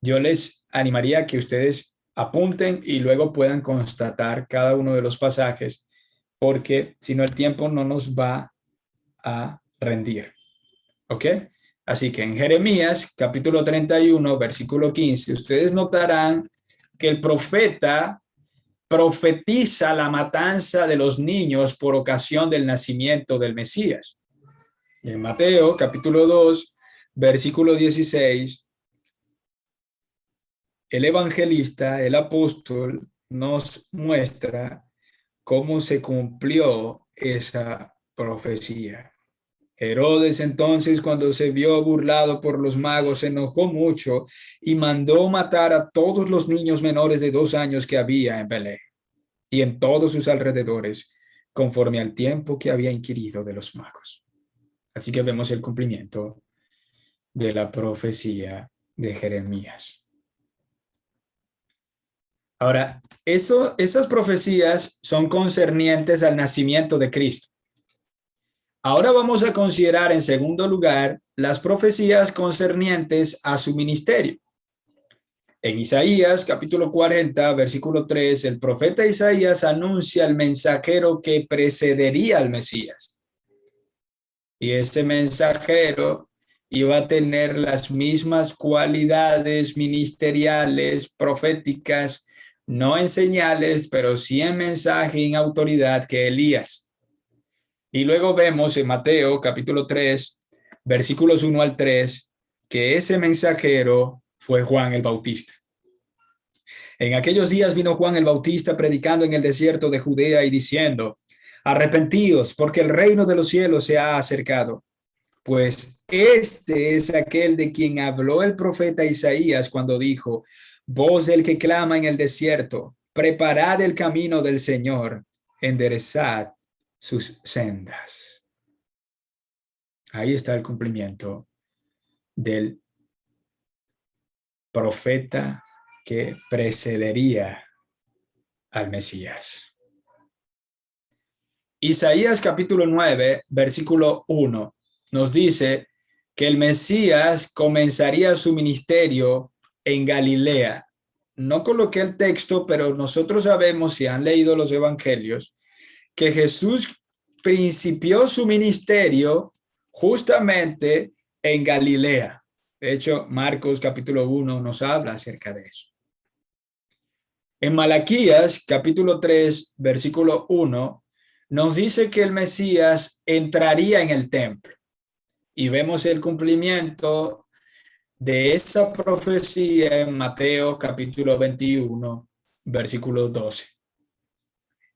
S1: Yo les animaría a que ustedes apunten y luego puedan constatar cada uno de los pasajes, porque si no el tiempo no nos va a rendir. ¿Ok? Así que en Jeremías capítulo 31, versículo 15, ustedes notarán que el profeta profetiza la matanza de los niños por ocasión del nacimiento del Mesías. Y en Mateo capítulo 2, versículo 16, el evangelista, el apóstol, nos muestra cómo se cumplió esa profecía. Herodes entonces, cuando se vio burlado por los magos, se enojó mucho y mandó matar a todos los niños menores de 2 años que había en Belén y en todos sus alrededores, conforme al tiempo que había inquirido de los magos. Así que vemos el cumplimiento de la profecía de Jeremías. Ahora, esas profecías son concernientes al nacimiento de Cristo. Ahora vamos a considerar en segundo lugar las profecías concernientes a su ministerio. En Isaías capítulo 40, versículo 3, el profeta Isaías anuncia al mensajero que precedería al Mesías. Y ese mensajero iba a tener las mismas cualidades ministeriales, proféticas, no en señales, pero sí en mensaje y en autoridad que Elías. Y luego vemos en Mateo capítulo 3, versículos 1 al 3, que ese mensajero fue Juan el Bautista. En aquellos días vino Juan el Bautista predicando en el desierto de Judea y diciendo: arrepentíos, porque el reino de los cielos se ha acercado. Pues este es aquel de quien habló el profeta Isaías cuando dijo: voz del que clama en el desierto, preparad el camino del Señor, enderezad sus sendas. Ahí está el cumplimiento del profeta que precedería al Mesías. Isaías capítulo 9, versículo 1, nos dice que el Mesías comenzaría su ministerio en Galilea. No coloqué el texto, pero nosotros sabemos, si han leído los evangelios, que Jesús principió su ministerio justamente en Galilea. De hecho, Marcos capítulo 1 nos habla acerca de eso. En Malaquías capítulo 3, versículo 1, nos dice que el Mesías entraría en el templo. Y vemos el cumplimiento de esa profecía en Mateo capítulo 21, versículo 12.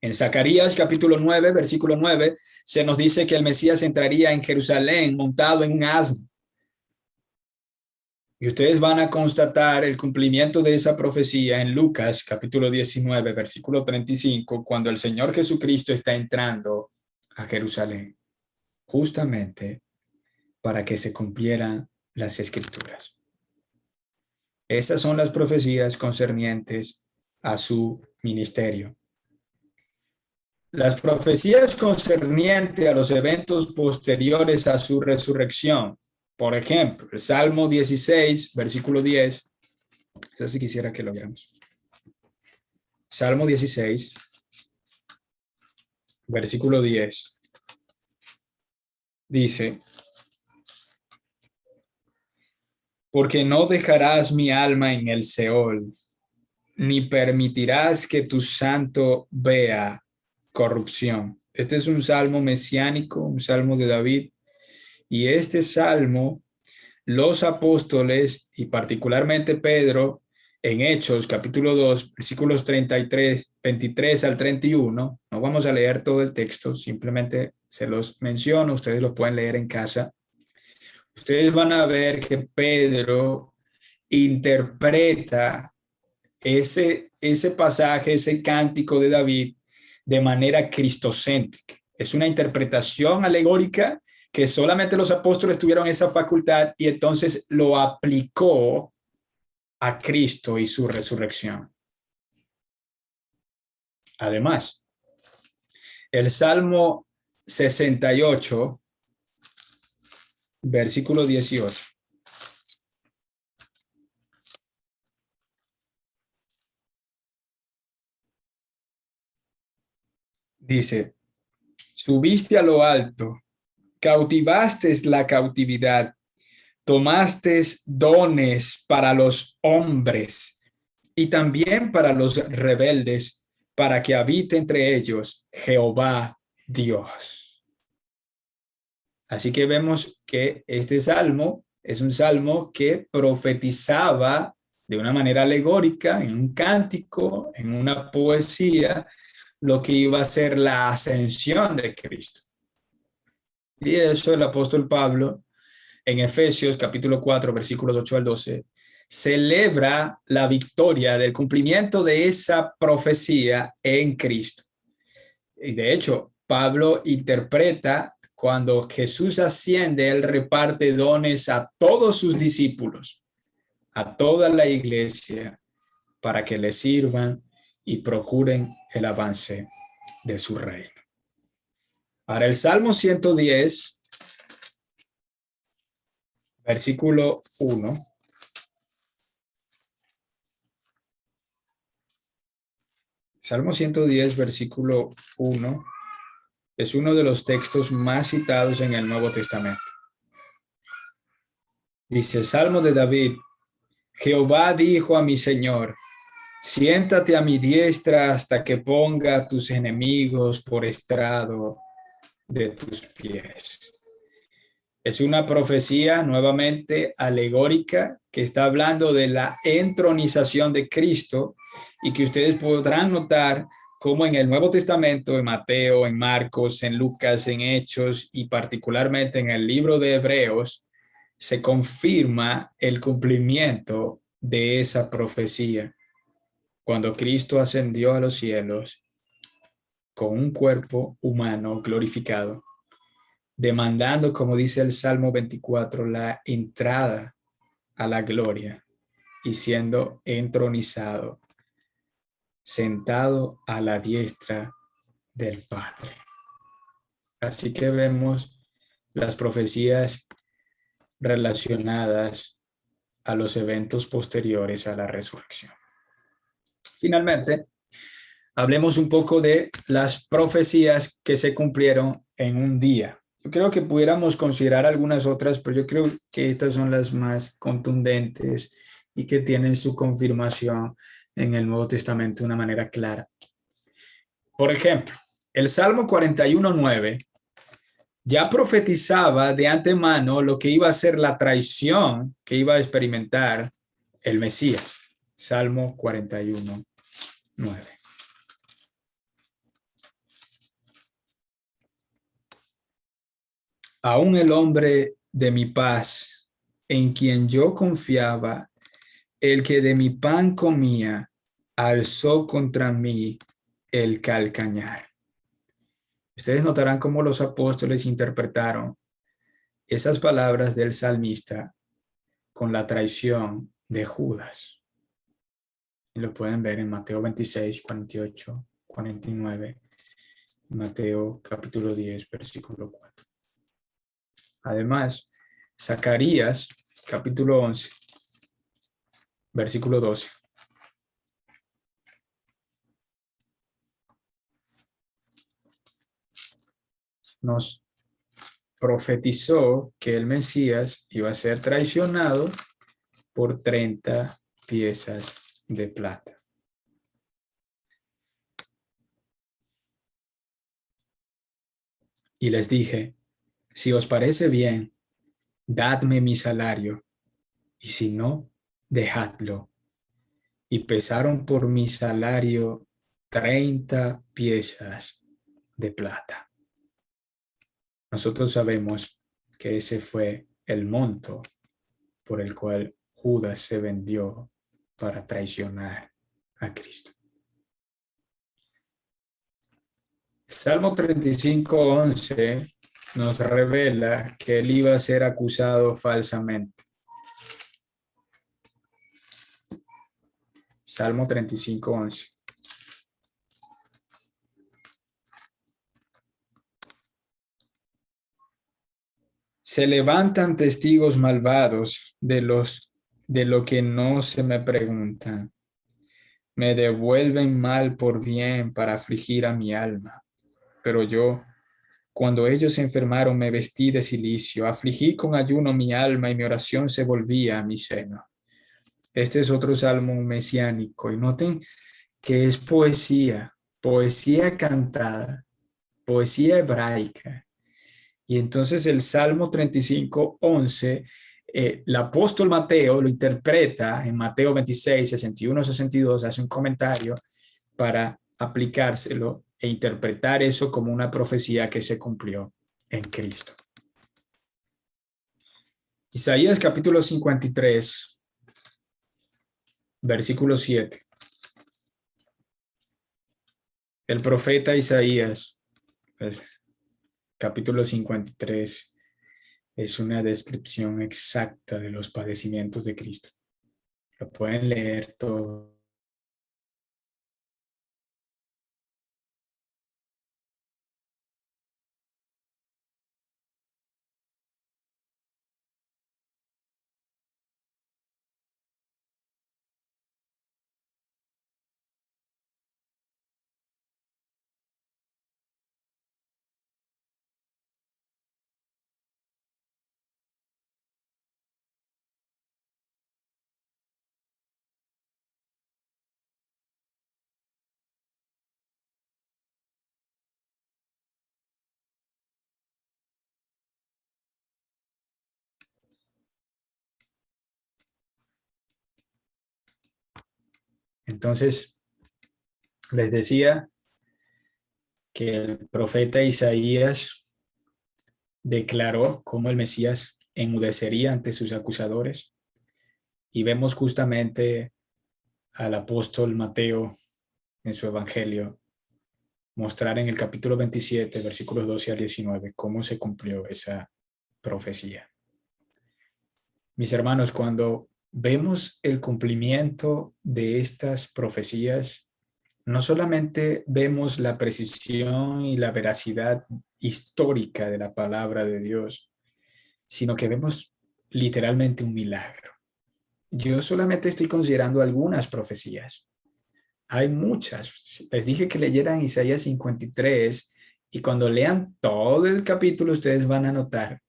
S1: En Zacarías capítulo 9, versículo 9, se nos dice que el Mesías entraría en Jerusalén montado en un asno. Y ustedes van a constatar el cumplimiento de esa profecía en Lucas capítulo 19, versículo 35, cuando el Señor Jesucristo está entrando a Jerusalén, justamente para que se cumplieran las escrituras. Esas son las profecías concernientes a su ministerio. Las profecías concernientes a los eventos posteriores a su resurrección. Por ejemplo, el Salmo 16, versículo 10. Eso sí quisiera que lo veamos. Salmo 16, versículo 10. Dice: porque no dejarás mi alma en el Seol, ni permitirás que tu santo vea corrupción. Este es un salmo mesiánico, un salmo de David, y este salmo, los apóstoles y particularmente Pedro, en Hechos capítulo 2, versículos 33, 23 al 31, no vamos a leer todo el texto, simplemente se los menciono, ustedes lo pueden leer en casa. Ustedes van a ver que Pedro interpreta ese pasaje, ese cántico de David de manera cristocéntrica. Es una interpretación alegórica que solamente los apóstoles tuvieron esa facultad y entonces lo aplicó a Cristo y su resurrección. Además, el Salmo 68, versículo 18. Dice: subiste a lo alto, cautivaste la cautividad, tomaste dones para los hombres y también para los rebeldes, para que habite entre ellos Jehová Dios. Así que vemos que este salmo es un salmo que profetizaba de una manera alegórica, en un cántico, en una poesía, lo que iba a ser la ascensión de Cristo. Y eso el apóstol Pablo, en Efesios capítulo 4, versículos 8 al 12, celebra la victoria del cumplimiento de esa profecía en Cristo. Y de hecho, Pablo interpreta cuando Jesús asciende, él reparte dones a todos sus discípulos, a toda la iglesia, para que le sirvan y procuren el avance de su reino. Para el Salmo 110, versículo 1. Salmo 110, versículo 1, es uno de los textos más citados en el Nuevo Testamento. Dice: Salmo de David, Jehová dijo a mi Señor, siéntate a mi diestra hasta que ponga a tus enemigos por estrado de tus pies. Es una profecía nuevamente alegórica que está hablando de la entronización de Cristo y que ustedes podrán notar cómo en el Nuevo Testamento, en Mateo, en Marcos, en Lucas, en Hechos y particularmente en el libro de Hebreos, se confirma el cumplimiento de esa profecía. Cuando Cristo ascendió a los cielos con un cuerpo humano glorificado, demandando, como dice el Salmo 24, la entrada a la gloria y siendo entronizado, sentado a la diestra del Padre. Así que vemos las profecías relacionadas a los eventos posteriores a la resurrección. Finalmente, hablemos un poco de las profecías que se cumplieron en un día. Yo creo que pudiéramos considerar algunas otras, pero yo creo que estas son las más contundentes y que tienen su confirmación en el Nuevo Testamento de una manera clara. Por ejemplo, el Salmo 41:9 ya profetizaba de antemano lo que iba a ser la traición que iba a experimentar el Mesías. Salmo 41:9. Aún el hombre de mi paz, en quien yo confiaba, el que de mi pan comía, alzó contra mí el calcañar. Ustedes notarán cómo los apóstoles interpretaron esas palabras del salmista con la traición de Judas. Y lo pueden ver en Mateo 26, 48, 49, Mateo capítulo 10, versículo 4. Además, Zacarías capítulo 11, versículo 12. Nos profetizó que el Mesías iba a ser traicionado por 30 piezas de plata. Y les dije, si os parece bien, dadme mi salario, y si no, dejadlo. Y pesaron por mi salario 30 piezas de plata. Nosotros sabemos que ese fue el monto por el cual Judas se vendió para traicionar a Cristo. Salmo 35:11 nos revela que él iba a ser acusado falsamente. Salmo 35:11. Se levantan testigos malvados de lo que no se me pregunta. Me devuelven mal por bien para afligir a mi alma. Pero yo, cuando ellos se enfermaron, me vestí de cilicio, afligí con ayuno mi alma y mi oración se volvía a mi seno. Este es otro salmo mesiánico y noten que es poesía, poesía cantada, poesía hebraica. Y entonces el Salmo 35:11, el apóstol Mateo lo interpreta en Mateo 26, 61, 62, hace un comentario para aplicárselo e interpretar eso como una profecía que se cumplió en Cristo. Isaías capítulo 53, versículo 7. El profeta Isaías, capítulo 53, es una descripción exacta de los padecimientos de Cristo. Lo pueden leer todo. Entonces, les decía que el profeta Isaías declaró cómo el Mesías enmudecería ante sus acusadores y vemos justamente al apóstol Mateo en su evangelio mostrar en el capítulo 27, versículos 12 al 19, cómo se cumplió esa profecía. Mis hermanos, cuando vemos el cumplimiento de estas profecías, no solamente vemos la precisión y la veracidad histórica de la palabra de Dios, sino que vemos literalmente un milagro. Yo solamente estoy considerando algunas profecías. Hay muchas. Les dije que leyeran Isaías 53 y cuando lean todo el capítulo ustedes van a notar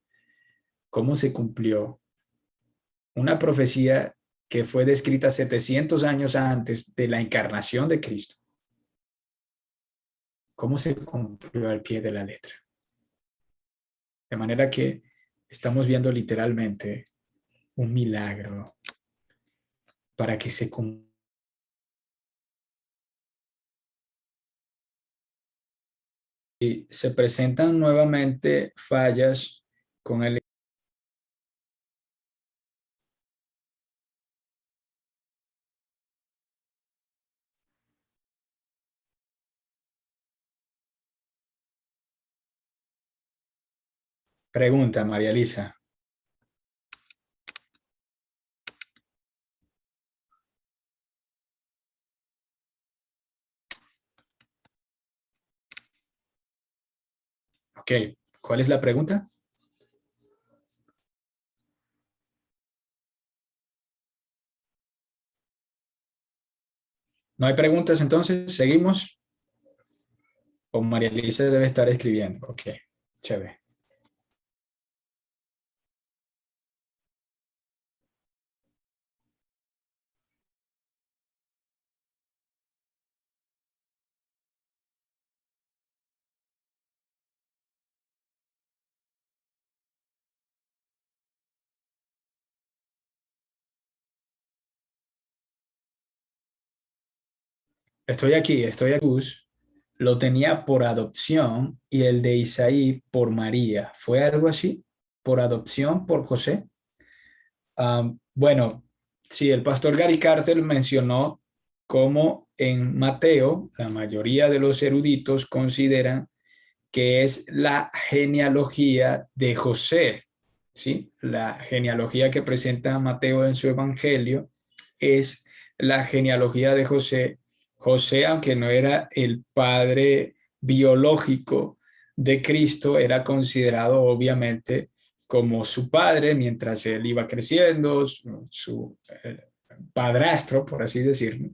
S1: cómo se cumplió una profecía que fue descrita 700 años antes de la encarnación de Cristo. Cómo se cumplió al pie de la letra. De manera que estamos viendo literalmente un milagro para que se cumpla. Y se presentan nuevamente fallas con el Pregunta, María Elisa. Ok, ¿cuál es la pregunta? ¿No hay preguntas entonces? ¿Seguimos? O María Elisa debe estar escribiendo. Ok, chévere. Estoy aquí. Lo tenía por adopción y el de Isaí por María. ¿Fue algo así? ¿Por adopción por José? Bueno, sí, el pastor Gary Carter mencionó cómo en Mateo la mayoría de los eruditos consideran que es la genealogía de José, ¿sí? La genealogía que presenta Mateo en su evangelio es la genealogía de José. José, aunque no era el padre biológico de Cristo, era considerado obviamente como su padre mientras él iba creciendo, su padrastro, por así decirlo.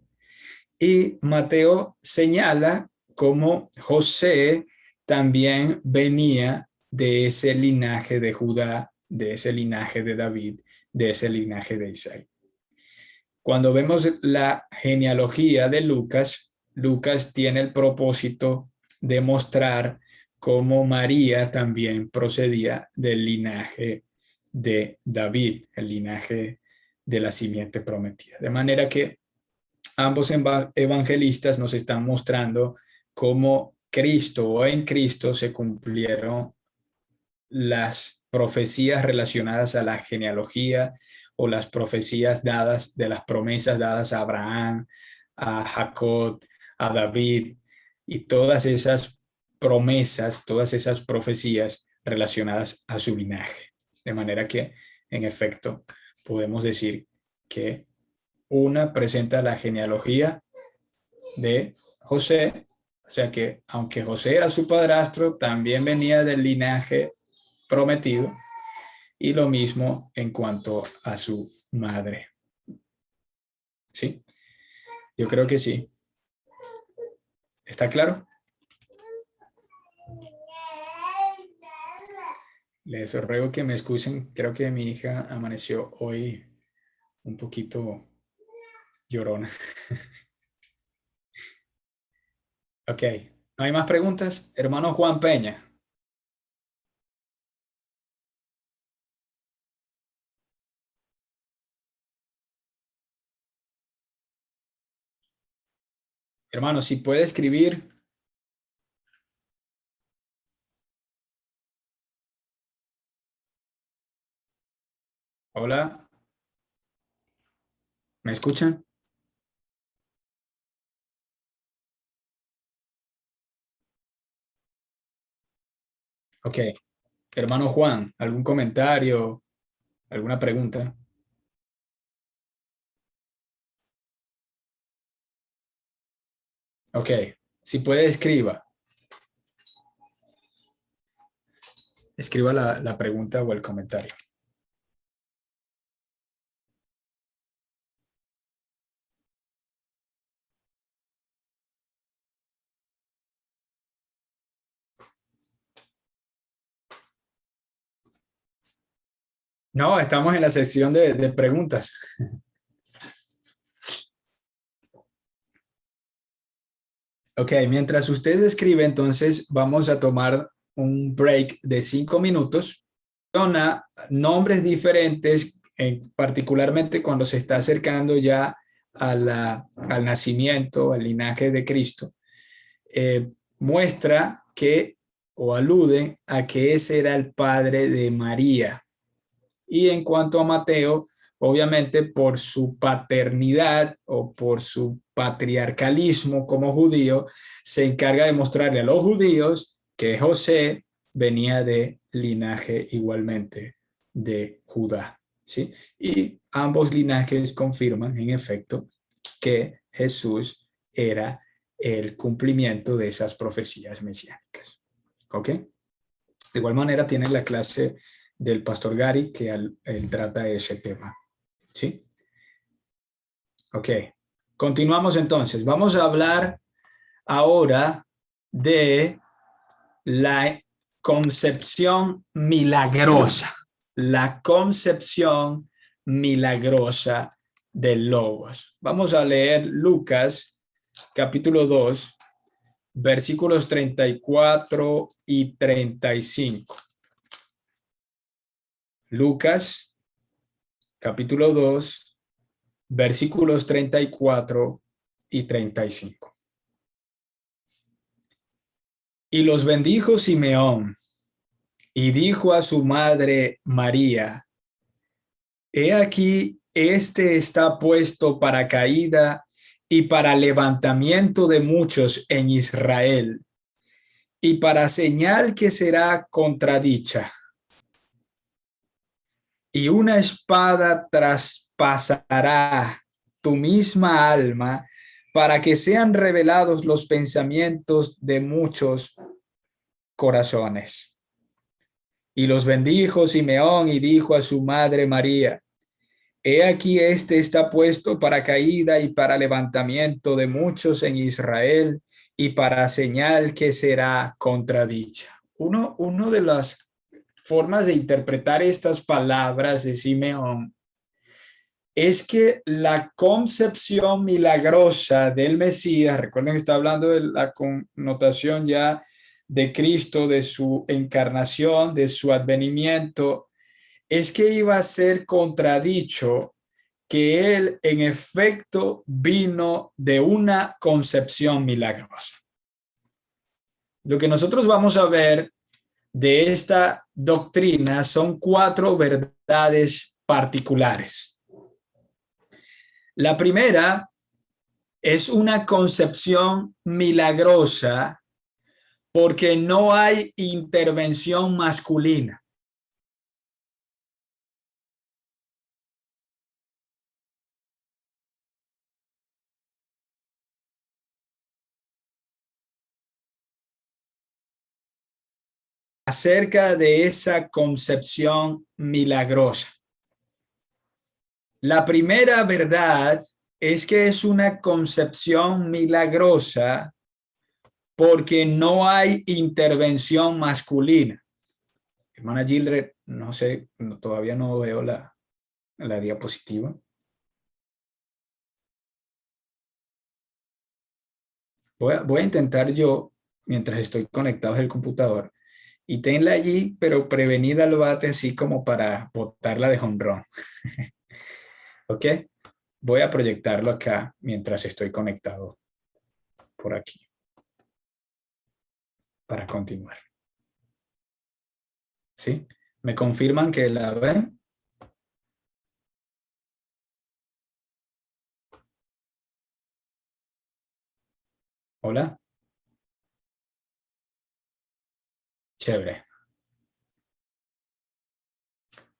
S1: Y Mateo señala cómo José también venía de ese linaje de Judá, de ese linaje de David, de ese linaje de Isaí. Cuando vemos la genealogía de Lucas, Lucas tiene el propósito de mostrar cómo María también procedía del linaje de David, el linaje de la simiente prometida. De manera que ambos evangelistas nos están mostrando cómo Cristo o en Cristo se cumplieron las profecías relacionadas a la genealogía o las profecías dadas de las promesas dadas a Abraham, a Jacob, a David y todas esas promesas, todas esas profecías relacionadas a su linaje. De manera que, en efecto, podemos decir que una presenta la genealogía de José, o sea que aunque José era su padrastro, también venía del linaje prometido, y lo mismo en cuanto a su madre. ¿Sí? Yo creo que sí. ¿Está claro? Les ruego que me excusen, creo que mi hija amaneció hoy un poquito llorona. Ok, ¿no hay más preguntas? Hermano Juan Peña. Hermano, si puede escribir. Hola, ¿me escuchan? Ok, hermano Juan, ¿algún comentario, alguna pregunta? Ok, si puede, escriba la pregunta o el comentario. No, estamos en la sección de preguntas. Ok, mientras ustedes escriben, entonces vamos a tomar un break de 5 minutos. A nombres diferentes, particularmente cuando se está acercando ya al nacimiento, al linaje de Cristo, muestra que o alude a que ese era el padre de María. Y en cuanto a Mateo, obviamente por su paternidad o por su patriarcalismo como judío, se encarga de mostrarle a los judíos que José venía de linaje igualmente de Judá, ¿sí? Y ambos linajes confirman, en efecto, que Jesús era el cumplimiento de esas profecías mesiánicas. ¿Ok? De igual manera tienen la clase del pastor Gary que él trata ese tema. ¿Sí? Ok. Continuamos entonces. Vamos a hablar ahora de la concepción milagrosa. La concepción milagrosa del Logos. Vamos a leer Lucas capítulo 2, versículos 34 y 35. Lucas capítulo 2, versículos 34 y 35. Y los bendijo Simeón y dijo a su madre María: He aquí, este está puesto para caída y para levantamiento de muchos en Israel, y para señal que será contradicha. Y una espada traspasará tu misma alma, para que sean revelados los pensamientos de muchos corazones. Y los bendijo Simeón y dijo a su madre María: He aquí, este está puesto para caída y para levantamiento de muchos en Israel, y para señal que será contradicha. Uno de las formas de interpretar estas palabras de Simeón es que la concepción milagrosa del Mesías, recuerden que está hablando de la connotación ya de Cristo, de su encarnación, de su advenimiento, es que iba a ser contradicho que él en efecto vino de una concepción milagrosa. Lo que nosotros vamos a ver de esta doctrina son 4 verdades particulares. La primera es una concepción milagrosa porque no hay intervención masculina. Acerca de esa concepción milagrosa. La primera verdad es que es una concepción milagrosa porque no hay intervención masculina. Hermana Gildred, no sé, todavía no veo la diapositiva. Voy a intentar yo, mientras estoy conectado al computador, y tenla allí, pero prevenida al bate, así como para botarla de jonrón. ¿Ok? Voy a proyectarlo acá mientras estoy conectado por aquí para continuar. ¿Sí? ¿Me confirman que la ven? Hola. Chévere.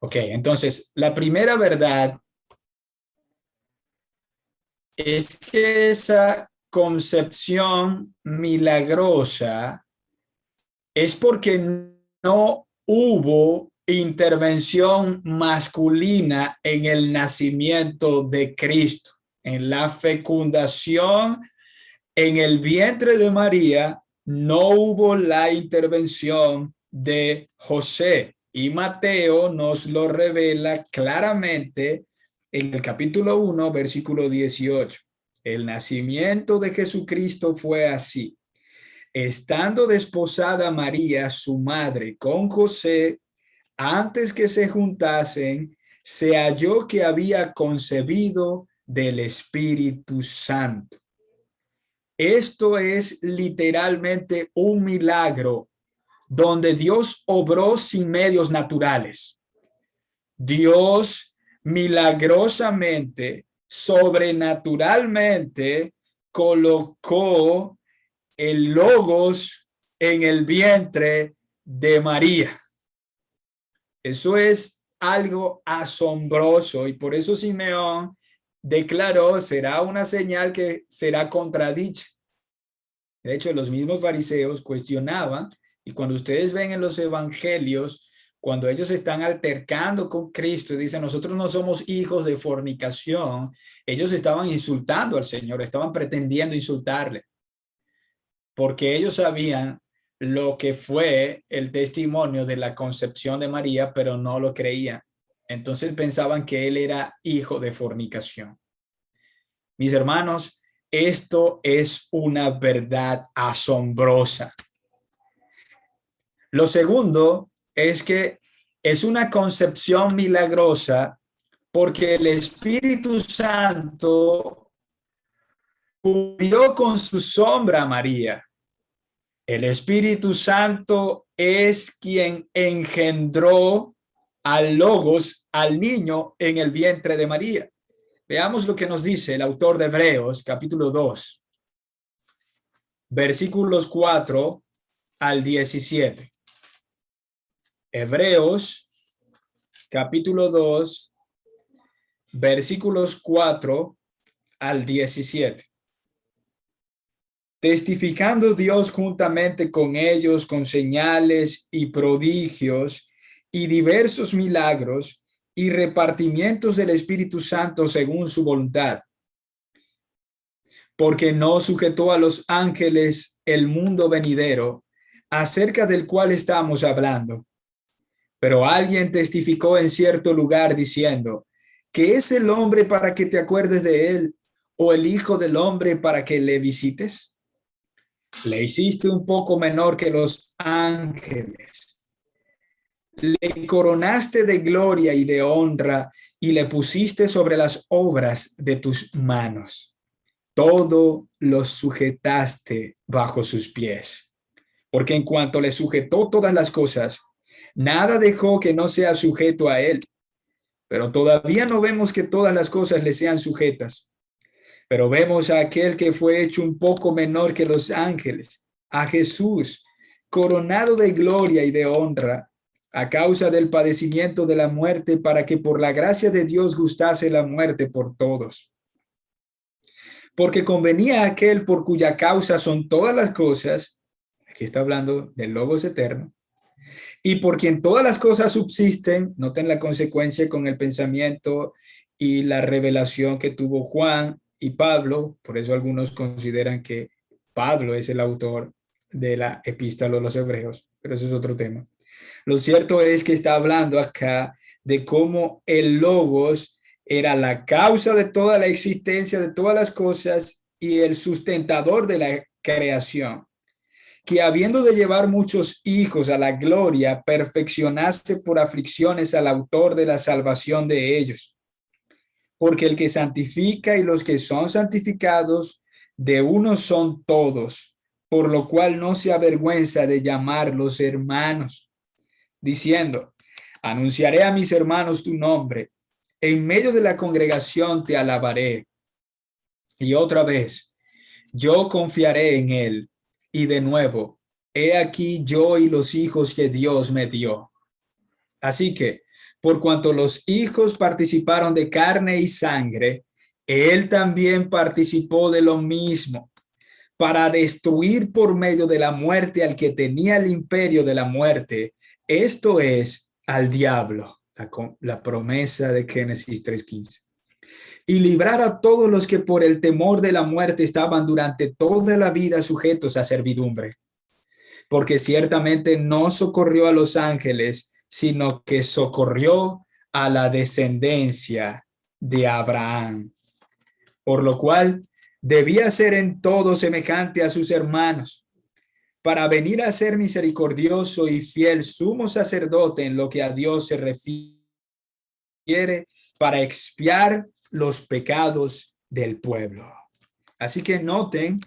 S1: Ok, entonces, la primera verdad es que esa concepción milagrosa es porque no hubo intervención masculina en el nacimiento de Cristo, en la fecundación, en el vientre de María. No hubo la intervención de José, y Mateo nos lo revela claramente en el capítulo 1, versículo 18. El nacimiento de Jesucristo fue así: estando desposada María, su madre, con José, antes que se juntasen, se halló que había concebido del Espíritu Santo. Esto es literalmente un milagro donde Dios obró sin medios naturales. Dios milagrosamente, sobrenaturalmente, colocó el logos en el vientre de María. Eso es algo asombroso y por eso Simeón declaró, será una señal que será contradicha. De hecho, los mismos fariseos cuestionaban, y cuando ustedes ven en los evangelios, cuando ellos están altercando con Cristo y dicen, nosotros no somos hijos de fornicación, ellos estaban insultando al Señor, estaban pretendiendo insultarle, porque ellos sabían lo que fue el testimonio de la concepción de María, pero no lo creían. Entonces pensaban que él era hijo de fornicación. Mis hermanos, esto es una verdad asombrosa. Lo segundo es que es una concepción milagrosa porque el Espíritu Santo cubrió con su sombra a María. El Espíritu Santo es quien engendró al Logos, al niño en el vientre de María. Veamos lo que nos dice el autor de Hebreos, capítulo 2, versículos 4 al 17. Hebreos, capítulo 2, versículos 4 al 17. Testificando Dios juntamente con ellos con señales y prodigios y diversos milagros y repartimientos del Espíritu Santo según su voluntad. Porque no sujetó a los ángeles el mundo venidero, acerca del cual estamos hablando. Pero alguien testificó en cierto lugar diciendo, ¿qué es el hombre para que te acuerdes de él? ¿O el hijo del hombre para que le visites? Le hiciste un poco menor que los ángeles. Le coronaste de gloria y de honra y le pusiste sobre las obras de tus manos. Todo lo sujetaste bajo sus pies. Porque en cuanto le sujetó todas las cosas, nada dejó que no sea sujeto a él. Pero todavía no vemos que todas las cosas le sean sujetas. Pero vemos a aquel que fue hecho un poco menor que los ángeles, a Jesús, coronado de gloria y de honra, a causa del padecimiento de la muerte, para que por la gracia de Dios gustase la muerte por todos. Porque convenía a aquel por cuya causa son todas las cosas, aquí está hablando del Logos eterno, y por quien todas las cosas subsisten, noten la consecuencia con el pensamiento y la revelación que tuvo Juan y Pablo, por eso algunos consideran que Pablo es el autor de la epístola a los hebreos, pero eso es otro tema. Lo cierto es que está hablando acá de cómo el Logos era la causa de toda la existencia de todas las cosas y el sustentador de la creación, que habiendo de llevar muchos hijos a la gloria, perfeccionase por aflicciones al autor de la salvación de ellos. Porque el que santifica y los que son santificados, de uno son todos, por lo cual no se avergüenza de llamarlos hermanos, diciendo, anunciaré a mis hermanos tu nombre, en medio de la congregación te alabaré. Y otra vez, yo confiaré en él. Y de nuevo, he aquí yo y los hijos que Dios me dio. Así que, por cuanto los hijos participaron de carne y sangre, él también participó de lo mismo, para destruir por medio de la muerte al que tenía el imperio de la muerte, esto es, al diablo, la promesa de Génesis 3:15. Y librar a todos los que por el temor de la muerte estaban durante toda la vida sujetos a servidumbre. Porque ciertamente no socorrió a los ángeles, sino que socorrió a la descendencia de Abraham. Por lo cual debía ser en todo semejante a sus hermanos, para venir a ser misericordioso y fiel sumo sacerdote en lo que a Dios se refiere, para expiar los pecados del pueblo. Así que noten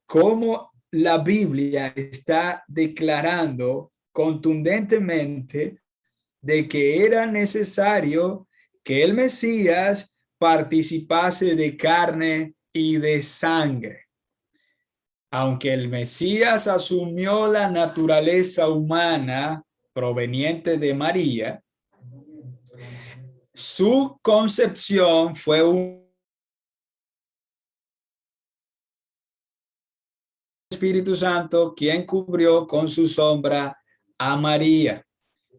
S1: cómo la Biblia está declarando contundentemente de que era necesario que el Mesías participase de carne y de sangre. aunque el Mesías asumió la naturaleza humana proveniente de María, su concepción fue un Espíritu Santo quien cubrió con su sombra a María.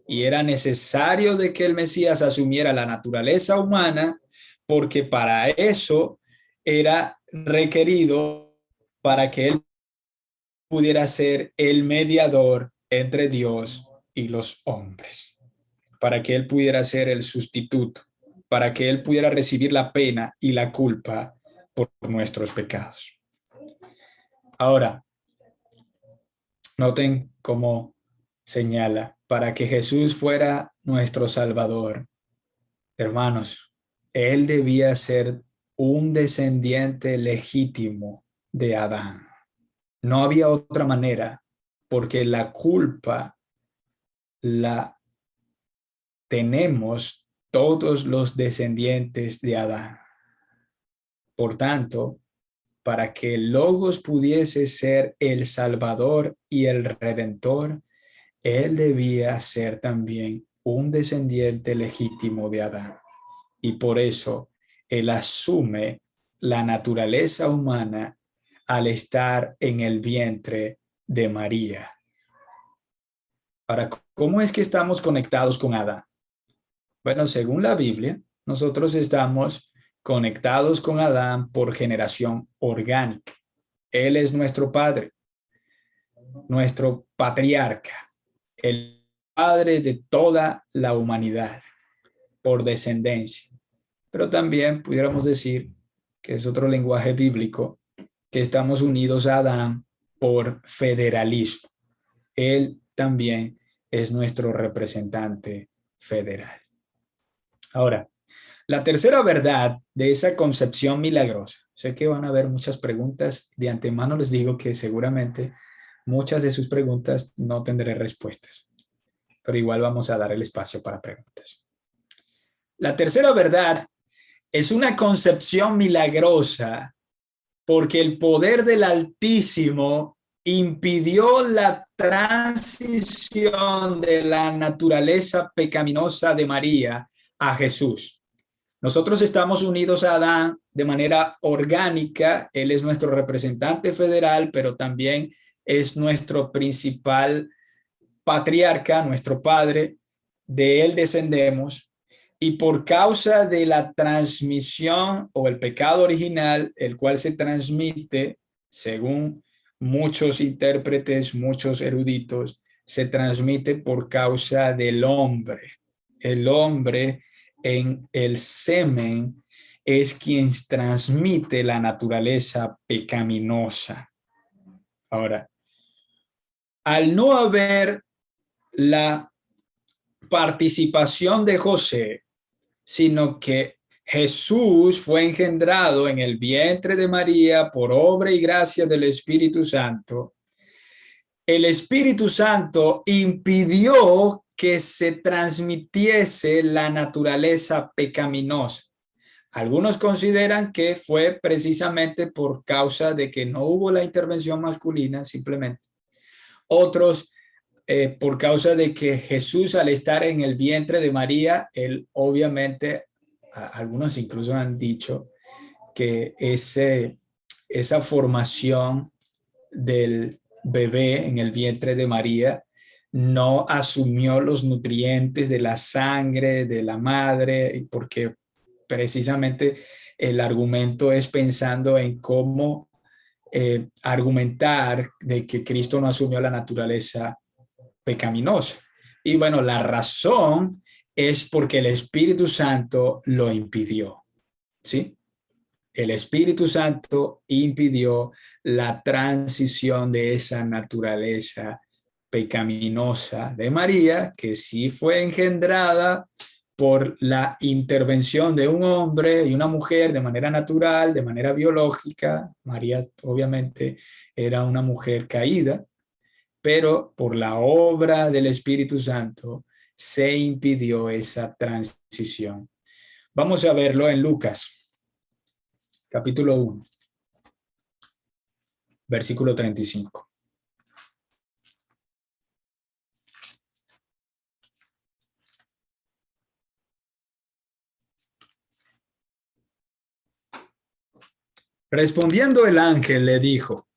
S1: Y era necesario de que el Mesías asumiera la naturaleza humana, porque para eso era requerido, para que él pudiera ser el mediador entre Dios y los hombres, para que él pudiera ser el sustituto, para que él pudiera recibir la pena y la culpa por nuestros pecados. Ahora, noten cómo señala, para que Jesús fuera nuestro Salvador. Hermanos, él debía ser un descendiente legítimo de Adán. No había otra manera, porque la culpa la tenemos todos los descendientes de Adán. Por tanto, para que el Logos pudiese ser el Salvador y el Redentor, él debía ser también un descendiente legítimo de Adán. Y por eso él asume la naturaleza humana al estar en el vientre de María. Ahora, ¿cómo es que estamos conectados con Adán? Bueno, según la Biblia, nosotros estamos conectados con Adán por generación orgánica. Él es nuestro padre, nuestro patriarca, el padre de toda la humanidad por descendencia. Pero también pudiéramos decir, que es otro lenguaje bíblico, que estamos unidos a Adán por federalismo. Él también es nuestro representante federal. Ahora, la tercera verdad de esa concepción milagrosa. Sé que van a haber muchas preguntas. De antemano les digo que seguramente muchas de sus preguntas no tendré respuestas, pero igual vamos a dar el espacio para preguntas. La tercera verdad es una concepción milagrosa porque el poder del Altísimo impidió la transición de la naturaleza pecaminosa de María a Jesús. Nosotros estamos unidos a Adán de manera orgánica. Él es nuestro representante federal, pero también es nuestro principal patriarca, nuestro padre. De él descendemos. Y por causa de la transmisión o el pecado original, el cual se transmite, según muchos intérpretes, muchos eruditos, se transmite por causa del hombre. El hombre en el semen es quien transmite la naturaleza pecaminosa. Ahora, al no haber la participación de José, sino que Jesús fue engendrado en el vientre de María por obra y gracia del Espíritu Santo, el Espíritu Santo impidió que se transmitiese la naturaleza pecaminosa. Algunos consideran que fue precisamente por causa de que no hubo la intervención masculina, simplemente. Otros, por causa de que Jesús, al estar en el vientre de María, él obviamente, algunos incluso han dicho que esa formación del bebé en el vientre de María no asumió los nutrientes de la sangre de la madre, porque precisamente el argumento es pensando en cómo argumentar de que Cristo no asumió la naturaleza pecaminosa. Y bueno, la razón es porque el Espíritu Santo lo impidió, ¿sí? El Espíritu Santo impidió la transición de esa naturaleza pecaminosa de María, que sí fue engendrada por la intervención de un hombre y una mujer de manera natural, de manera biológica. María obviamente era una mujer caída, pero por la obra del Espíritu Santo se impidió esa transición. Vamos a verlo en Lucas, capítulo 1. versículo 35. Respondiendo el ángel le dijo: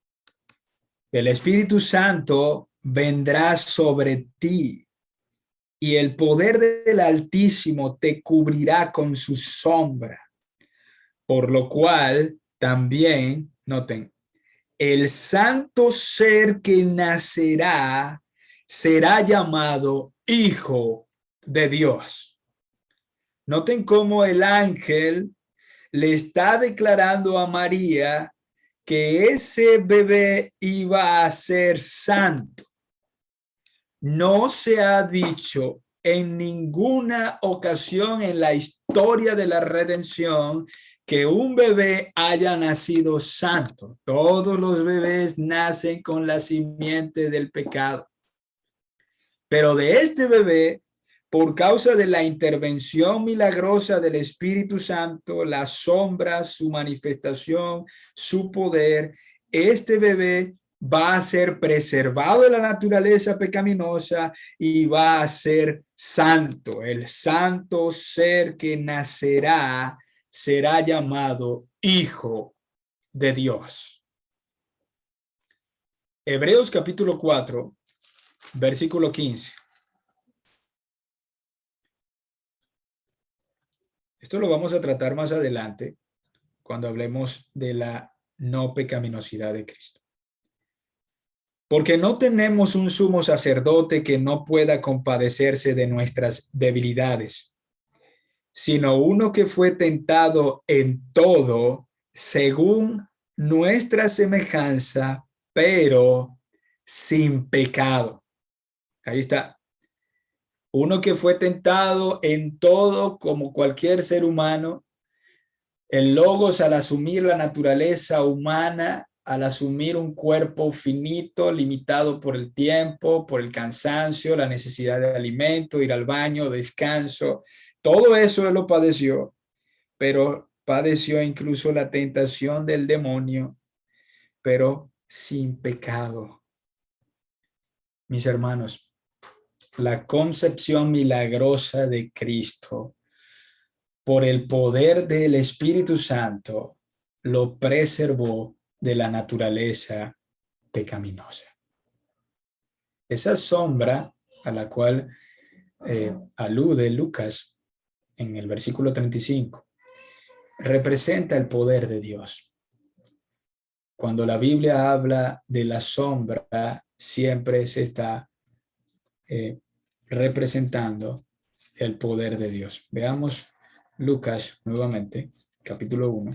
S1: el Espíritu Santo vendrá sobre ti y el poder del Altísimo te cubrirá con su sombra, por lo cual también, noten, el santo ser que nacerá será llamado Hijo de Dios. Noten cómo el ángel le está declarando a María que ese bebé iba a ser santo. No se ha dicho en ninguna ocasión en la historia de la redención que un bebé haya nacido santo. Todos los bebés nacen con la simiente del pecado. Pero de este bebé, por causa de la intervención milagrosa del Espíritu Santo, la sombra, su manifestación, su poder, este bebé va a ser preservado de la naturaleza pecaminosa y va a ser santo. El santo ser que nacerá será llamado Hijo de Dios. Hebreos capítulo 4, versículo 15. Esto lo vamos a tratar más adelante cuando hablemos de la no pecaminosidad de Cristo. Porque no tenemos un sumo sacerdote que no pueda compadecerse de nuestras debilidades, sino uno que fue tentado en todo según nuestra semejanza, pero sin pecado. Ahí está. Uno que fue tentado en todo como cualquier ser humano. El Logos, al asumir la naturaleza humana, al asumir un cuerpo finito, limitado por el tiempo, por el cansancio, la necesidad de alimento, ir al baño, descanso, todo eso él lo padeció, pero padeció incluso la tentación del demonio, pero sin pecado. Mis hermanos, la concepción milagrosa de Cristo por el poder del Espíritu Santo, lo preservó de la naturaleza pecaminosa. Esa sombra a la cual alude Lucas en el versículo 35 representa el poder de Dios. Cuando la Biblia habla de la sombra, siempre se está representando el poder de Dios. Veamos Lucas nuevamente, capítulo 1,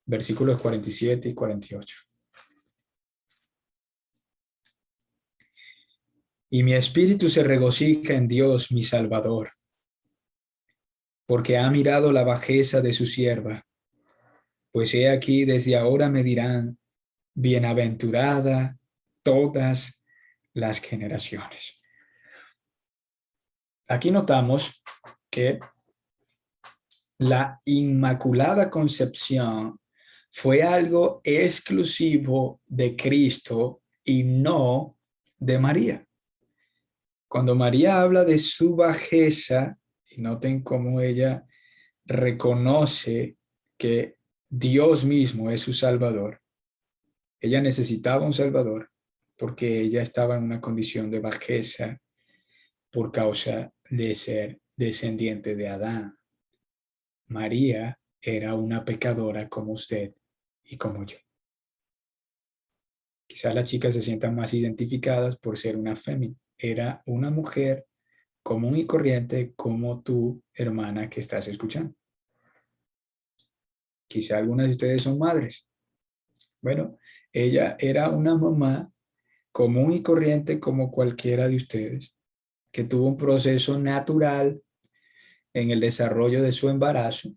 S1: versículos 47 y 48. Y mi espíritu se regocija en Dios, mi Salvador, porque ha mirado la bajeza de su sierva. Pues he aquí, desde ahora me dirán, bienaventurada todas las generaciones. Aquí notamos que la Inmaculada Concepción fue algo exclusivo de Cristo y no de María. Cuando María habla de su bajeza, y noten cómo ella reconoce que Dios mismo es su Salvador, ella necesitaba un Salvador porque ella estaba en una condición de bajeza por causa de ser descendiente de Adán. María era una pecadora como usted y como yo. Quizá las chicas se sientan más identificadas por ser una fémina. Era una mujer común y corriente como tu hermana que estás escuchando. Quizá algunas de ustedes son madres. Bueno, ella era una mamá común y corriente como cualquiera de ustedes, que tuvo un proceso natural en el desarrollo de su embarazo,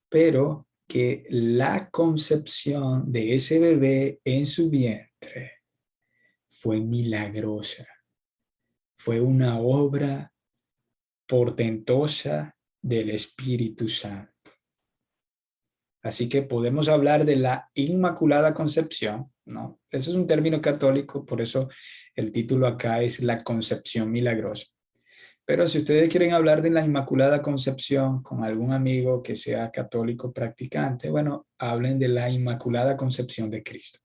S1: pero que la concepción de ese bebé en su vientre fue milagrosa, fue una obra portentosa del Espíritu Santo. Así que podemos hablar de la Inmaculada Concepción, ¿no? Ese es un término católico, por eso el título acá es la Concepción Milagrosa. Pero si ustedes quieren hablar de la Inmaculada Concepción con algún amigo que sea católico practicante, bueno, hablen de la Inmaculada Concepción de Cristo,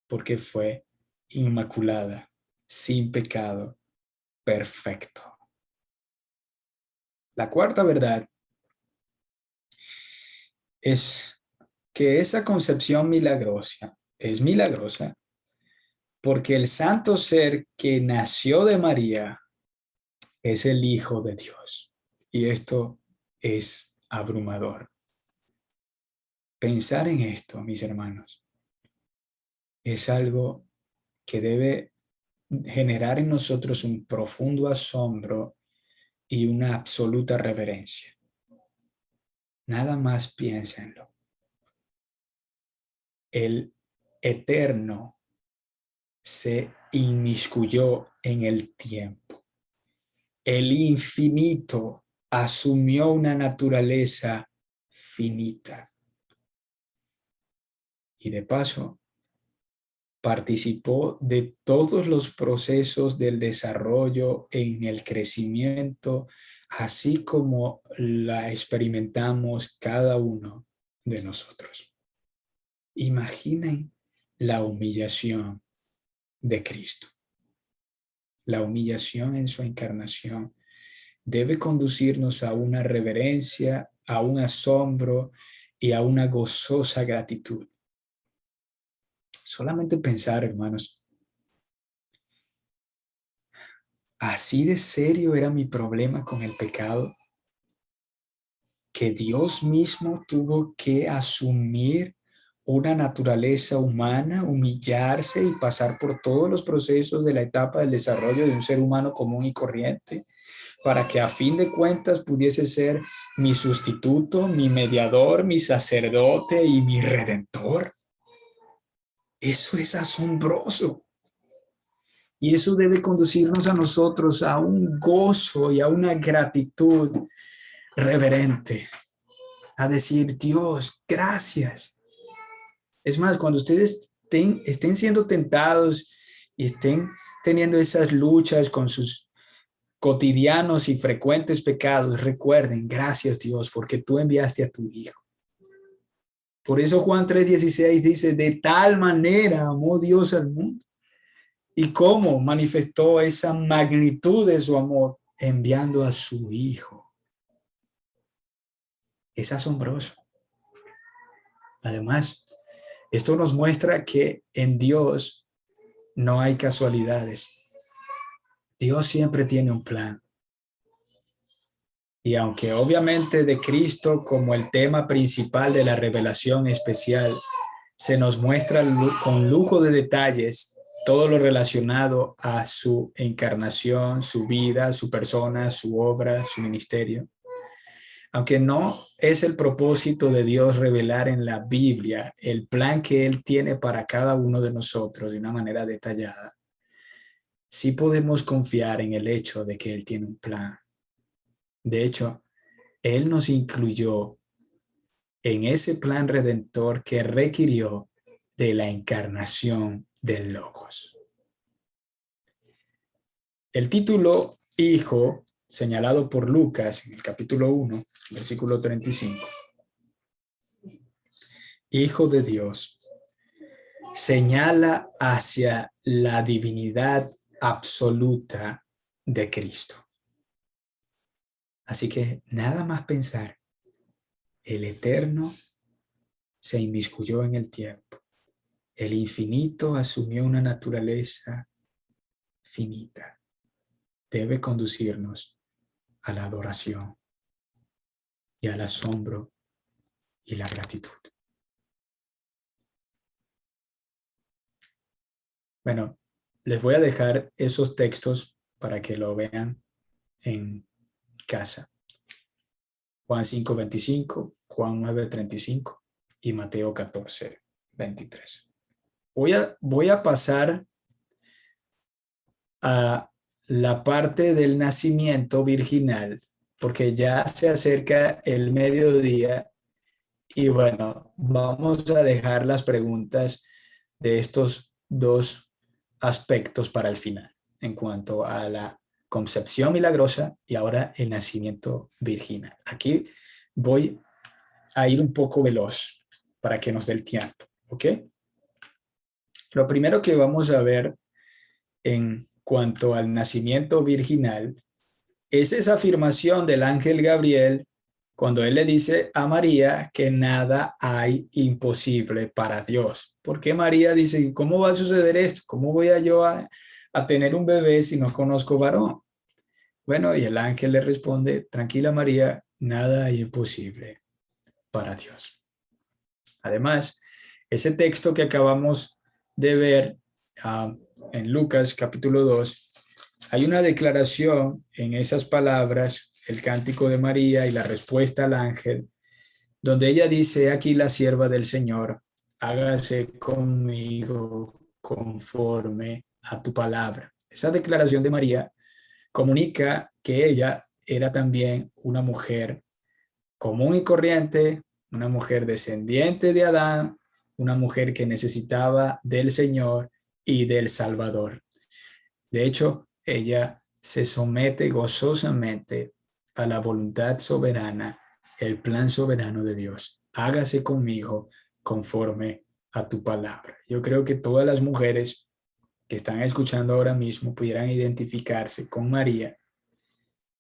S1: porque fue inmaculada, sin pecado, perfecto. La cuarta verdad es que esa concepción milagrosa es milagrosa porque el santo ser que nació de María es el Hijo de Dios. Y esto es abrumador. Pensar en esto, mis hermanos, es algo que debe generar en nosotros un profundo asombro y una absoluta reverencia. Nada más piénsenlo. El eterno se inmiscuyó en el tiempo. El infinito asumió una naturaleza finita. Y de paso, participó de todos los procesos del desarrollo en el crecimiento, así como la experimentamos cada uno de nosotros. Imaginen la humillación de Cristo. La humillación en su encarnación debe conducirnos a una reverencia, a un asombro y a una gozosa gratitud. Solamente pensar, hermanos, así de serio era mi problema con el pecado, que Dios mismo tuvo que asumir una naturaleza humana, humillarse y pasar por todos los procesos de la etapa del desarrollo de un ser humano común y corriente, para que a fin de cuentas pudiese ser mi sustituto, mi mediador, mi sacerdote y mi redentor. Eso es asombroso. Y eso debe conducirnos a nosotros a un gozo y a una gratitud reverente, a decir, Dios, gracias. Es más, cuando ustedes estén siendo tentados y estén teniendo esas luchas con sus cotidianos y frecuentes pecados, recuerden, gracias Dios, porque tú enviaste a tu Hijo. Por eso Juan 3:16 dice, de tal manera amó Dios al mundo. ¿Y cómo manifestó esa magnitud de su amor? Enviando a su Hijo. Es asombroso. Además, esto nos muestra que en Dios no hay casualidades. Dios siempre tiene un plan. Y aunque obviamente de Cristo como el tema principal de la revelación especial, se nos muestra con lujo de detalles todo lo relacionado a su encarnación, su vida, su persona, su obra, su ministerio. Aunque no es el propósito de Dios revelar en la Biblia el plan que Él tiene para cada uno de nosotros de una manera detallada, sí podemos confiar en el hecho de que Él tiene un plan. De hecho, Él nos incluyó en ese plan redentor que requirió de la encarnación del Logos. El título Hijo, señalado por Lucas en el capítulo 1, versículo 35, Hijo de Dios, señala hacia la divinidad absoluta de Cristo. Así que nada más pensar, el Eterno se inmiscuyó en el tiempo. El infinito asumió una naturaleza finita. Debe conducirnos a la adoración y al asombro y la gratitud. Bueno, les voy a dejar esos textos para que lo vean en casa. Juan 5:25, Juan 9:35 y Mateo 14:23. Voy a pasar a la parte del nacimiento virginal, porque ya se acerca el mediodía Y bueno, vamos a dejar las preguntas de estos dos aspectos para el final, en cuanto a la concepción milagrosa y ahora el nacimiento virginal. Aquí voy a ir un poco veloz para que nos dé el tiempo, ¿ok? Lo primero que vamos a ver en cuanto al nacimiento virginal es esa afirmación del ángel Gabriel cuando él le dice a María que nada hay imposible para Dios. Porque María dice, ¿cómo va a suceder esto? ¿Cómo voy a tener un bebé si no conozco varón? Bueno, y el ángel le responde, tranquila María, nada hay imposible para Dios. Además, ese texto que acabamos de ver uh, en Lucas capítulo 2, hay una declaración en esas palabras, el cántico de María y la respuesta al ángel, donde ella dice, aquí la sierva del Señor, hágase conmigo conforme a tu palabra. Esa declaración de María comunica que ella era también una mujer común y corriente, una mujer descendiente de Adán, una mujer que necesitaba del Señor y del Salvador. De hecho, ella se somete gozosamente a la voluntad soberana, el plan soberano de Dios. Hágase conmigo conforme a tu palabra. Yo creo que todas las mujeres que están escuchando ahora mismo pudieran identificarse con María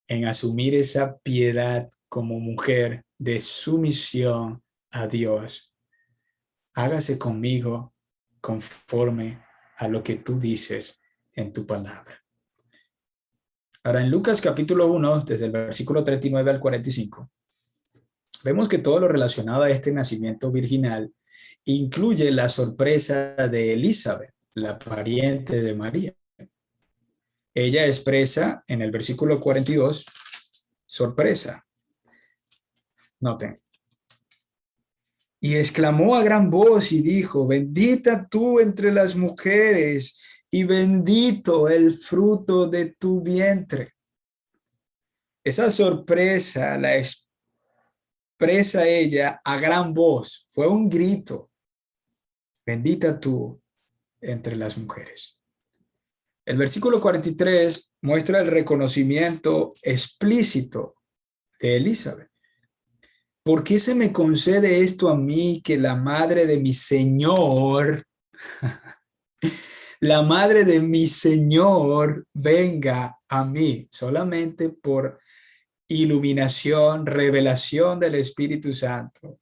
S1: en asumir esa piedad como mujer de sumisión a Dios. Hágase conmigo conforme a lo que tú dices en tu palabra. Ahora, en Lucas capítulo 1, desde el versículo 39 al 45, vemos que todo lo relacionado a este nacimiento virginal incluye la sorpresa de Elizabeth, la pariente de María. Ella expresa en el versículo 42, sorpresa. Noten. Y exclamó a gran voz y dijo, bendita tú entre las mujeres y bendito el fruto de tu vientre. Esa sorpresa la expresa ella a gran voz, fue un grito, bendita tú entre las mujeres. El versículo 43 muestra el reconocimiento explícito de Elizabeth. ¿Por qué se me concede esto a mí que la madre de mi Señor, la madre de mi Señor venga a mí? Solamente por iluminación, revelación del Espíritu Santo.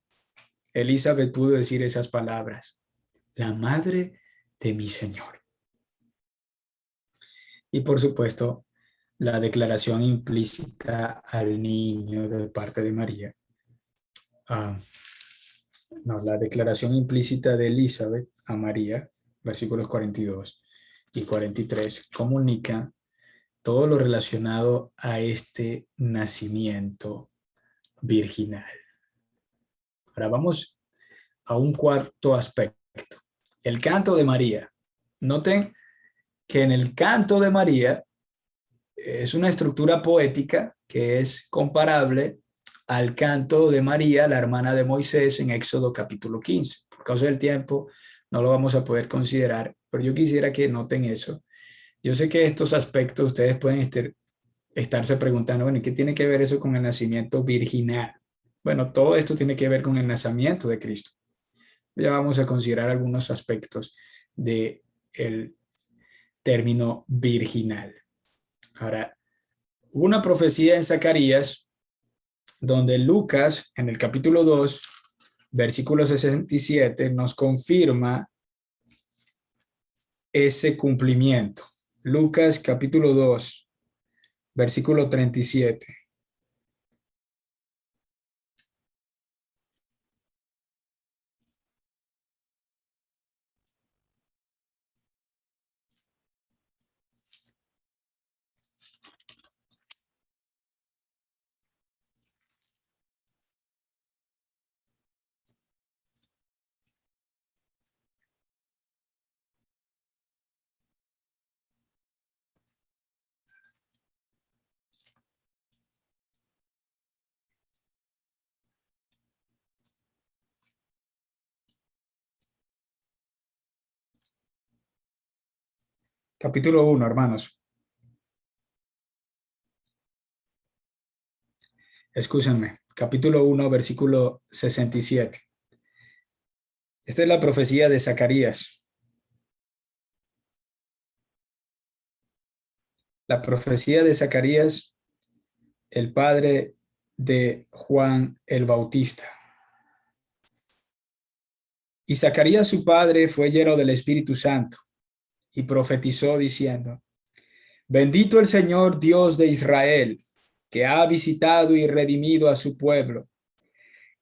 S1: Elizabeth pudo decir esas palabras, la madre de mi Señor. Y por supuesto, la declaración implícita al niño de parte de María. La declaración implícita de Elizabeth a María, versículos 42 y 43, comunica todo lo relacionado a este nacimiento virginal. Ahora vamos a un cuarto aspecto, el canto de María. Noten que en el canto de María es una estructura poética que es comparable al canto de María, la hermana de Moisés, en Éxodo capítulo 15. Por causa del tiempo no lo vamos a poder considerar, pero yo quisiera que noten eso. Yo sé que estos aspectos ustedes pueden estarse preguntando, bueno, ¿y qué tiene que ver eso con el nacimiento virginal? Bueno, todo esto tiene que ver con el nacimiento de Cristo. Ya vamos a considerar algunos aspectos del término virginal. Ahora, hubo una profecía en Zacarías donde Lucas, en el capítulo 2, versículo 67, nos confirma ese cumplimiento. Lucas capítulo 2, versículo 37. Capítulo 1, hermanos. Escúchenme. Capítulo 1, versículo 67. Esta es la profecía de Zacarías. La profecía de Zacarías, el padre de Juan el Bautista. Y Zacarías su padre fue lleno del Espíritu Santo y profetizó diciendo: Bendito el Señor Dios de Israel, que ha visitado y redimido a su pueblo,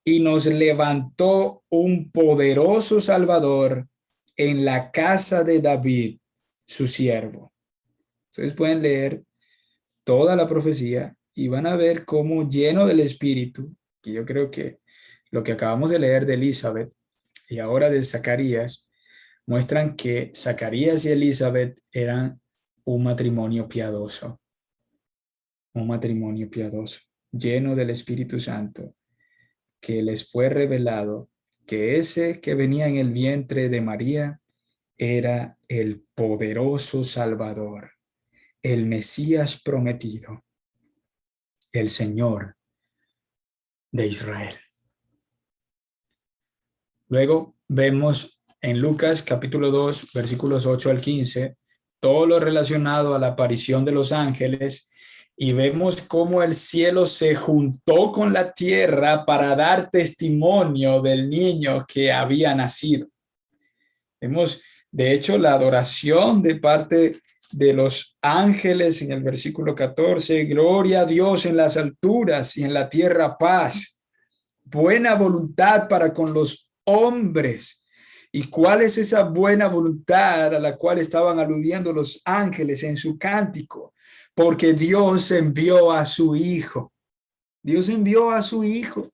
S1: y nos levantó un poderoso Salvador en la casa de David, su siervo. Ustedes pueden leer toda la profecía y van a ver cómo, lleno del Espíritu, que yo creo que lo que acabamos de leer de Elizabeth y ahora de Zacarías, muestran que Zacarías y Elizabeth eran un matrimonio piadoso, lleno del Espíritu Santo, que les fue revelado que ese que venía en el vientre de María era el poderoso Salvador, el Mesías prometido, el Señor de Israel. Luego vemos en Lucas capítulo 2, versículos 8 al 15, todo lo relacionado a la aparición de los ángeles, y vemos cómo el cielo se juntó con la tierra para dar testimonio del niño que había nacido. Vemos, de hecho, la adoración de parte de los ángeles en el versículo 14, gloria a Dios en las alturas y en la tierra paz, buena voluntad para con los hombres. ¿Y cuál es esa buena voluntad a la cual estaban aludiendo los ángeles en su cántico? Porque Dios envió a su Hijo. Dios envió a su Hijo.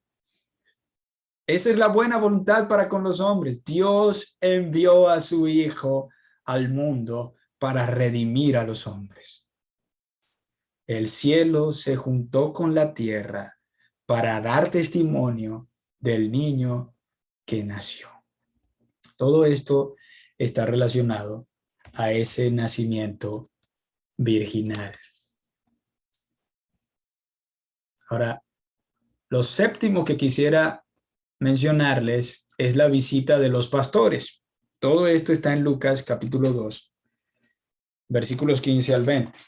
S1: Esa es la buena voluntad para con los hombres. Dios envió a su Hijo al mundo para redimir a los hombres. El cielo se juntó con la tierra para dar testimonio del niño que nació. Todo esto está relacionado a ese nacimiento virginal. Ahora, lo séptimo que quisiera mencionarles es la visita de los pastores. Todo esto está en Lucas capítulo 2, versículos 15 al 20.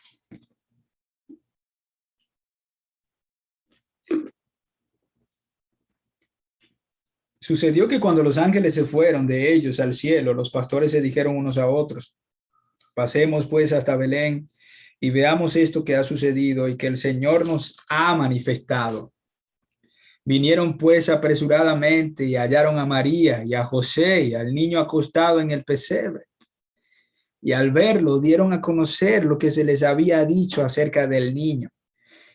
S1: Sucedió que cuando los ángeles se fueron de ellos al cielo, los pastores se dijeron unos a otros: pasemos pues hasta Belén y veamos esto que ha sucedido y que el Señor nos ha manifestado. Vinieron pues apresuradamente y hallaron a María y a José y al niño acostado en el pesebre. Y al verlo dieron a conocer lo que se les había dicho acerca del niño.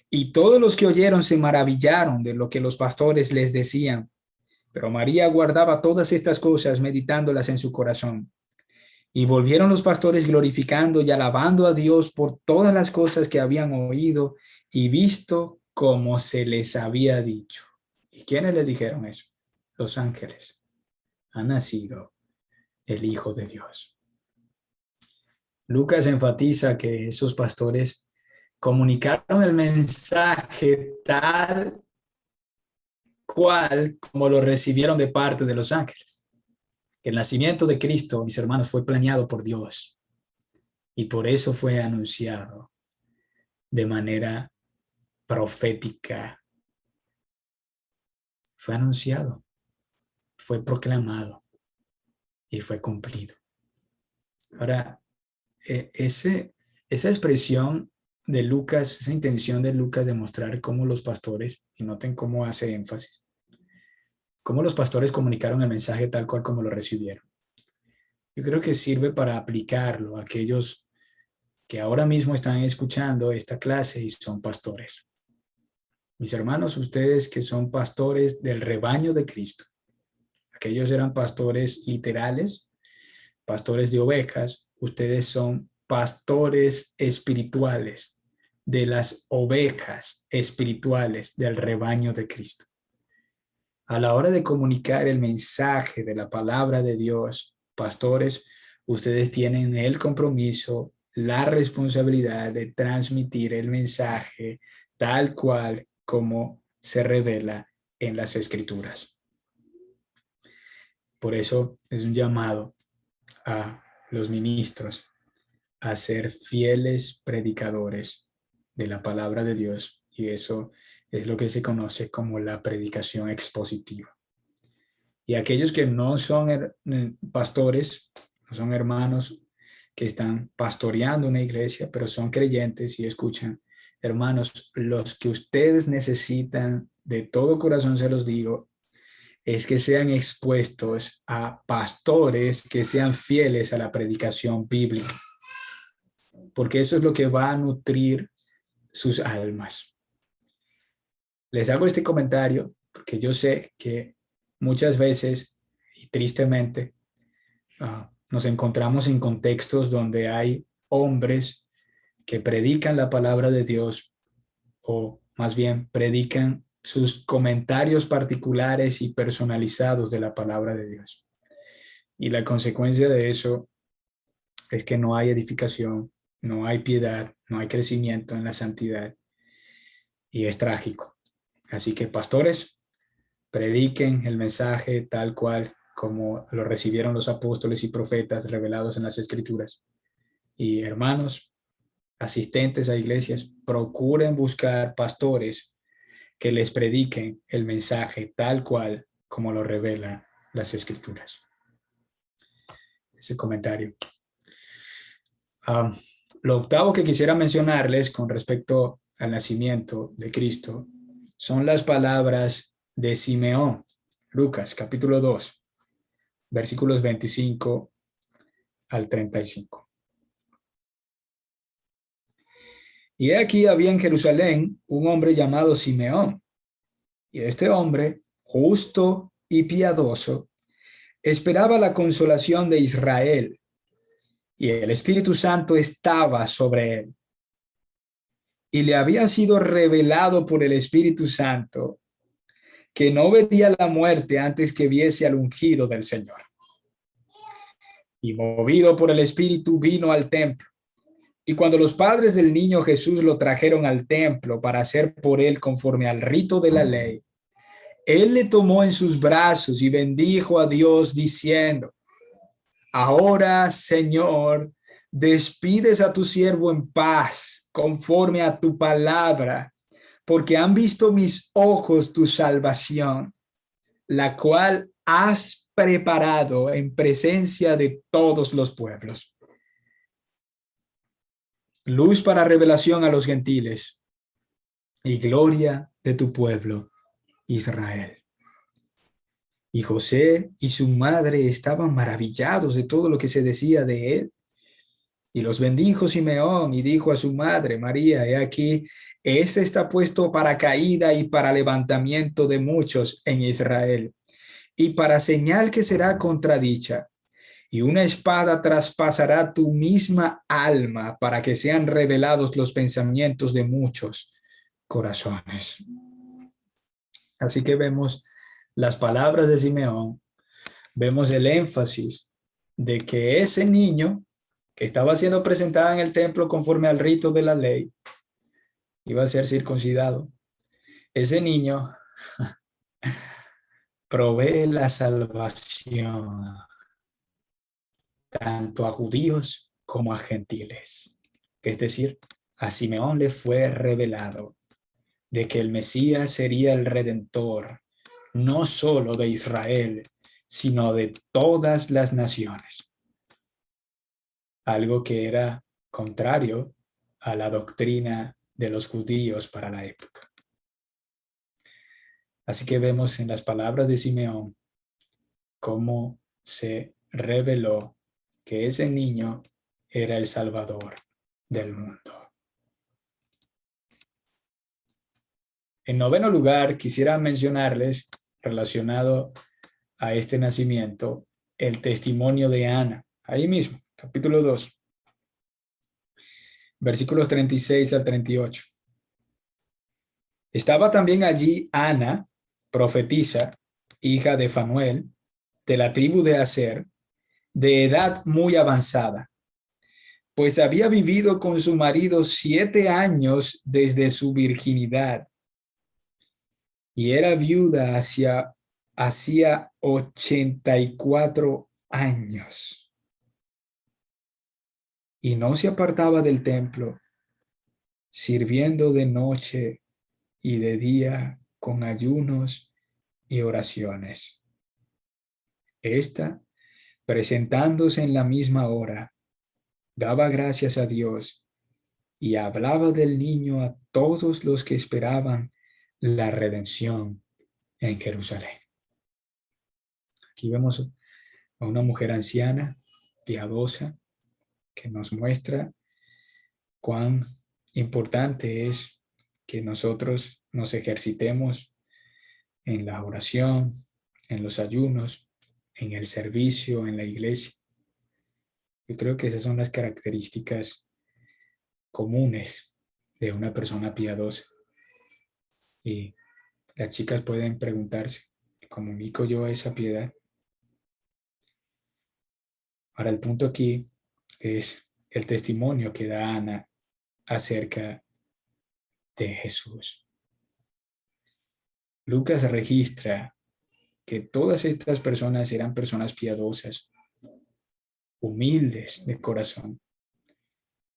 S1: Y todos los que oyeron se maravillaron de lo que los pastores les decían. Pero María guardaba todas estas cosas, meditándolas en su corazón. Y volvieron los pastores glorificando y alabando a Dios por todas las cosas que habían oído y visto como se les había dicho. ¿Y quiénes le dijeron eso? Los ángeles. Ha nacido el Hijo de Dios. Lucas enfatiza que esos pastores comunicaron el mensaje tal cual como lo recibieron de parte de los ángeles. El nacimiento de Cristo, mis hermanos, fue planeado por Dios y por eso fue anunciado de manera profética. Fue anunciado, fue proclamado y fue cumplido. Ahora, esa expresión de Lucas, esa intención de Lucas de mostrar cómo los pastores, y noten cómo hace énfasis, cómo los pastores comunicaron el mensaje tal cual como lo recibieron. Yo creo que sirve para aplicarlo a aquellos que ahora mismo están escuchando esta clase y son pastores. Mis hermanos, ustedes que son pastores del rebaño de Cristo, aquellos eran pastores literales, pastores de ovejas, ustedes son pastores espirituales de las ovejas espirituales del rebaño de Cristo. A la hora de comunicar el mensaje de la palabra de Dios, pastores, ustedes tienen el compromiso la responsabilidad de transmitir el mensaje tal cual como se revela en las Escrituras. Por eso es un llamado a los ministros a ser fieles predicadores de la palabra de Dios, y eso es lo que se conoce como la predicación expositiva. Y aquellos que no son pastores, no son hermanos que están pastoreando una iglesia, pero son creyentes y escuchan, hermanos, los que ustedes necesitan, de todo corazón se los digo, es que sean expuestos a pastores que sean fieles a la predicación bíblica, porque eso es lo que va a nutrir sus almas. Les hago este comentario porque yo sé que muchas veces, y tristemente, nos encontramos en contextos donde hay hombres que predican la palabra de Dios, o más bien predican sus comentarios particulares y personalizados de la palabra de Dios. Y la consecuencia de eso es que no hay edificación, no hay piedad, no hay crecimiento en la santidad, y es trágico. Así que, pastores, prediquen el mensaje tal cual como lo recibieron los apóstoles y profetas revelados en las Escrituras. Y hermanos, asistentes a iglesias, procuren buscar pastores que les prediquen el mensaje tal cual como lo revelan las Escrituras. Ese comentario. Lo octavo que quisiera mencionarles con respecto al nacimiento de Cristo son las palabras de Simeón. Lucas, capítulo 2, versículos 25 al 35. Y aquí había en Jerusalén un hombre llamado Simeón, y este hombre, justo y piadoso, esperaba la consolación de Israel, y el Espíritu Santo estaba sobre él. Y le había sido revelado por el Espíritu Santo que no vería la muerte antes que viese al ungido del Señor. Y movido por el Espíritu vino al templo. Y cuando los padres del niño Jesús lo trajeron al templo para hacer por él conforme al rito de la ley, él le tomó en sus brazos y bendijo a Dios diciendo: ahora, Señor, despides a tu siervo en paz, conforme a tu palabra, porque han visto mis ojos tu salvación, la cual has preparado en presencia de todos los pueblos, luz para revelación a los gentiles y gloria de tu pueblo Israel. Y José y su madre estaban maravillados de todo lo que se decía de él. Y los bendijo Simeón y dijo a su madre María: he aquí, este está puesto para caída y para levantamiento de muchos en Israel, y para señal que será contradicha. Y una espada traspasará tu misma alma para que sean revelados los pensamientos de muchos corazones. Así que vemos las palabras de Simeón, vemos el énfasis de que ese niño que estaba siendo presentado en el templo conforme al rito de la ley iba a ser circuncidado. Ese niño provee la salvación tanto a judíos como a gentiles. Es decir, a Simeón le fue revelado de que el Mesías sería el Redentor, no solo de Israel, sino de todas las naciones. Algo que era contrario a la doctrina de los judíos para la época. Así que vemos en las palabras de Simeón cómo se reveló que ese niño era el Salvador del mundo. En noveno lugar, quisiera mencionarles, relacionado a este nacimiento, el testimonio de Ana. Ahí mismo, capítulo 2, versículos 36 al 38. Estaba también allí Ana, profetisa, hija de Fanuel, de la tribu de Aser, de edad muy avanzada, pues había vivido con su marido 7 años desde su virginidad y era viuda hacía 84 años y no se apartaba del templo, sirviendo de noche y de día con ayunos y oraciones. Esta, presentándose en la misma hora, daba gracias a Dios y hablaba del niño a todos los que esperaban la redención en Jerusalén. Aquí vemos a una mujer anciana, piadosa, que nos muestra cuán importante es que nosotros nos ejercitemos en la oración, en los ayunos, en el servicio, en la iglesia. Yo creo que esas son las características comunes de una persona piadosa. Y las chicas pueden preguntarse, ¿comunico yo esa piedad? Ahora, el punto aquí es el testimonio que da Ana acerca de Jesús. Lucas registra que todas estas personas eran personas piadosas, humildes de corazón.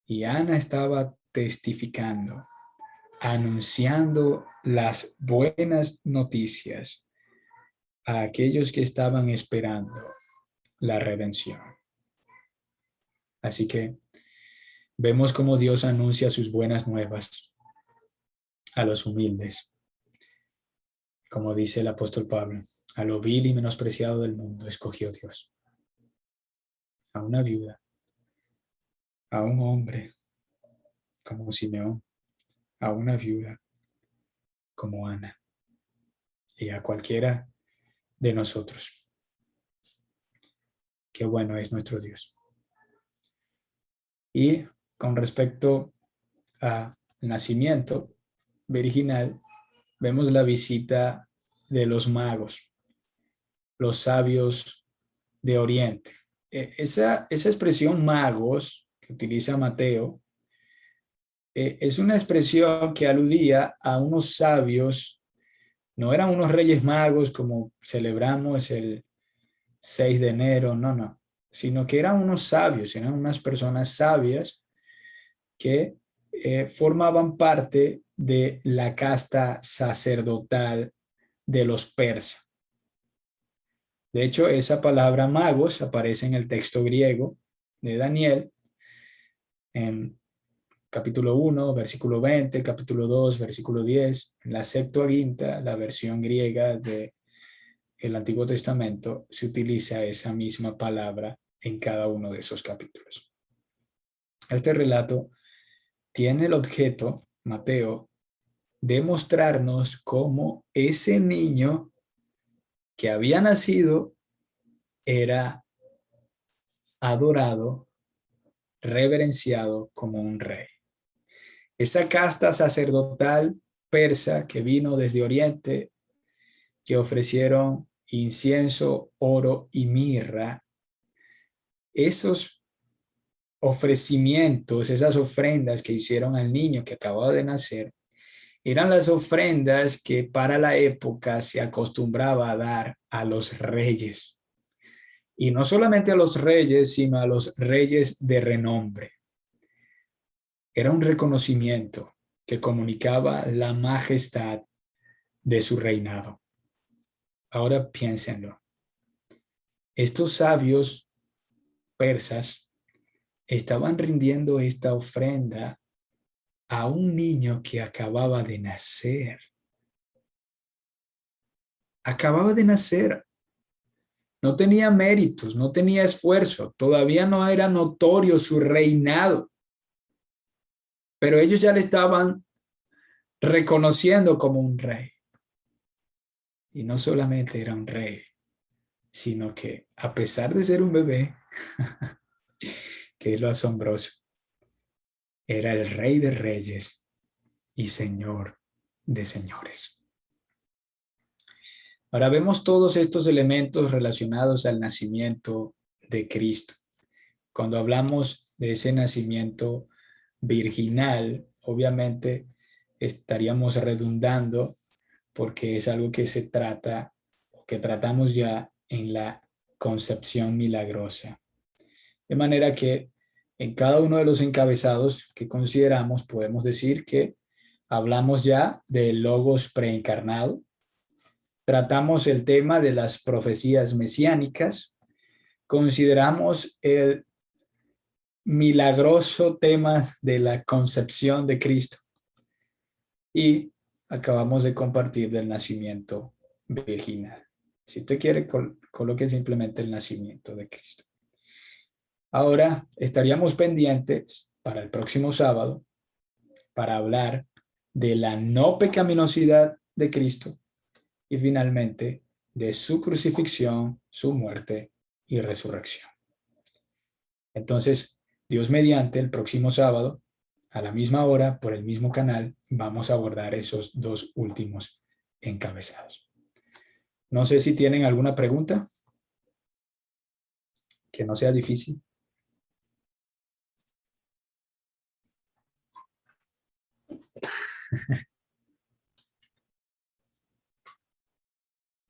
S1: Y Ana estaba testificando, anunciando las buenas noticias a aquellos que estaban esperando la redención. Así que vemos cómo Dios anuncia sus buenas nuevas a los humildes. Como dice el apóstol Pablo, a lo vil y menospreciado del mundo escogió Dios. A una viuda, a un hombre como Simeón, a una viuda como Ana y a cualquiera de nosotros. Qué bueno es nuestro Dios. Y con respecto al nacimiento virginal, vemos la visita de los magos, los sabios de Oriente. Esa expresión magos que utiliza Mateo es una expresión que aludía a unos sabios, no eran unos reyes magos como celebramos el 6 de enero, no, sino que eran unos sabios, eran unas personas sabias que formaban parte de la casta sacerdotal de los persas. De hecho, esa palabra magos aparece en el texto griego de Daniel, en capítulo 1, versículo 20, capítulo 2, versículo 10, en la Septuaginta, la versión griega del Antiguo Testamento, se utiliza esa misma palabra en cada uno de esos capítulos. Este relato tiene el objeto, Mateo, de mostrarnos cómo ese niño que había nacido era adorado, reverenciado como un rey. Esa casta sacerdotal persa que vino desde Oriente, que ofrecieron incienso, oro y mirra, esos ofrecimientos, esas ofrendas que hicieron al niño que acababa de nacer, eran las ofrendas que para la época se acostumbraba a dar a los reyes. Y no solamente a los reyes, sino a los reyes de renombre. Era un reconocimiento que comunicaba la majestad de su reinado. Ahora piénsenlo. Estos sabios persas estaban rindiendo esta ofrenda a un niño que acababa de nacer. Acababa de nacer. No tenía méritos, no tenía esfuerzo, todavía no era notorio su reinado. Pero ellos ya le estaban reconociendo como un rey. Y no solamente era un rey, sino que a pesar de ser un bebé, que es lo asombroso, era el rey de reyes y señor de señores. Ahora vemos todos estos elementos relacionados al nacimiento de Cristo. Cuando hablamos de ese nacimiento virginal, obviamente estaríamos redundando porque es algo que se trata o que tratamos ya en la concepción milagrosa. De manera que en cada uno de los encabezados que consideramos podemos decir que hablamos ya del logos preencarnado, tratamos el tema de las profecías mesiánicas, consideramos el milagroso tema de la concepción de Cristo y acabamos de compartir del nacimiento virginal. Si usted quiere, coloque simplemente el nacimiento de Cristo. Ahora estaríamos pendientes para el próximo sábado para hablar de la no pecaminosidad de Cristo y finalmente de su crucifixión, su muerte y resurrección. Entonces, Dios mediante, el próximo sábado, a la misma hora, por el mismo canal, vamos a abordar esos dos últimos encabezados. No sé si tienen alguna pregunta que no sea difícil.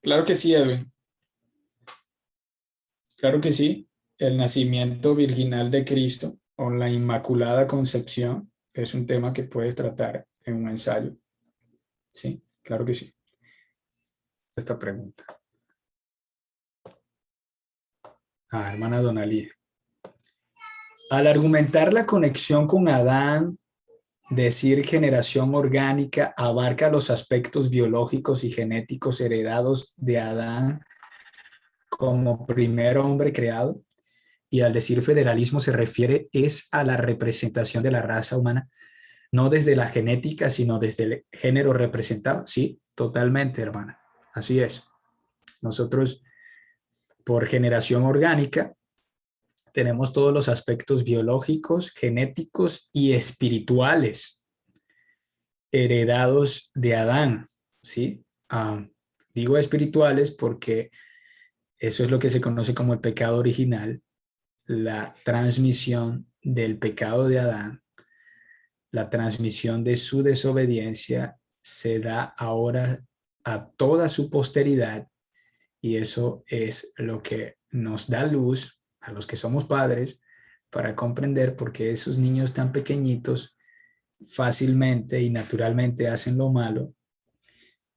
S1: Claro que sí, Edwin. Claro que sí. El nacimiento virginal de Cristo o la Inmaculada Concepción es un tema que puedes tratar en un ensayo. Sí, claro que sí. Esta pregunta. Hermana Donalí. Al argumentar la conexión con Adán, decir generación orgánica abarca los aspectos biológicos y genéticos heredados de Adán como primer hombre creado. Y al decir federalismo se refiere es a la representación de la raza humana, no desde la genética, sino desde el género representado. Sí, totalmente, hermana. Así es. Nosotros, por generación orgánica, tenemos todos los aspectos biológicos, genéticos y espirituales heredados de Adán, ¿sí? Digo espirituales porque eso es lo que se conoce como el pecado original, la transmisión del pecado de Adán, la transmisión de su desobediencia se da ahora a toda su posteridad y eso es lo que nos da luz a los que somos padres para comprender por qué esos niños tan pequeñitos fácilmente y naturalmente hacen lo malo,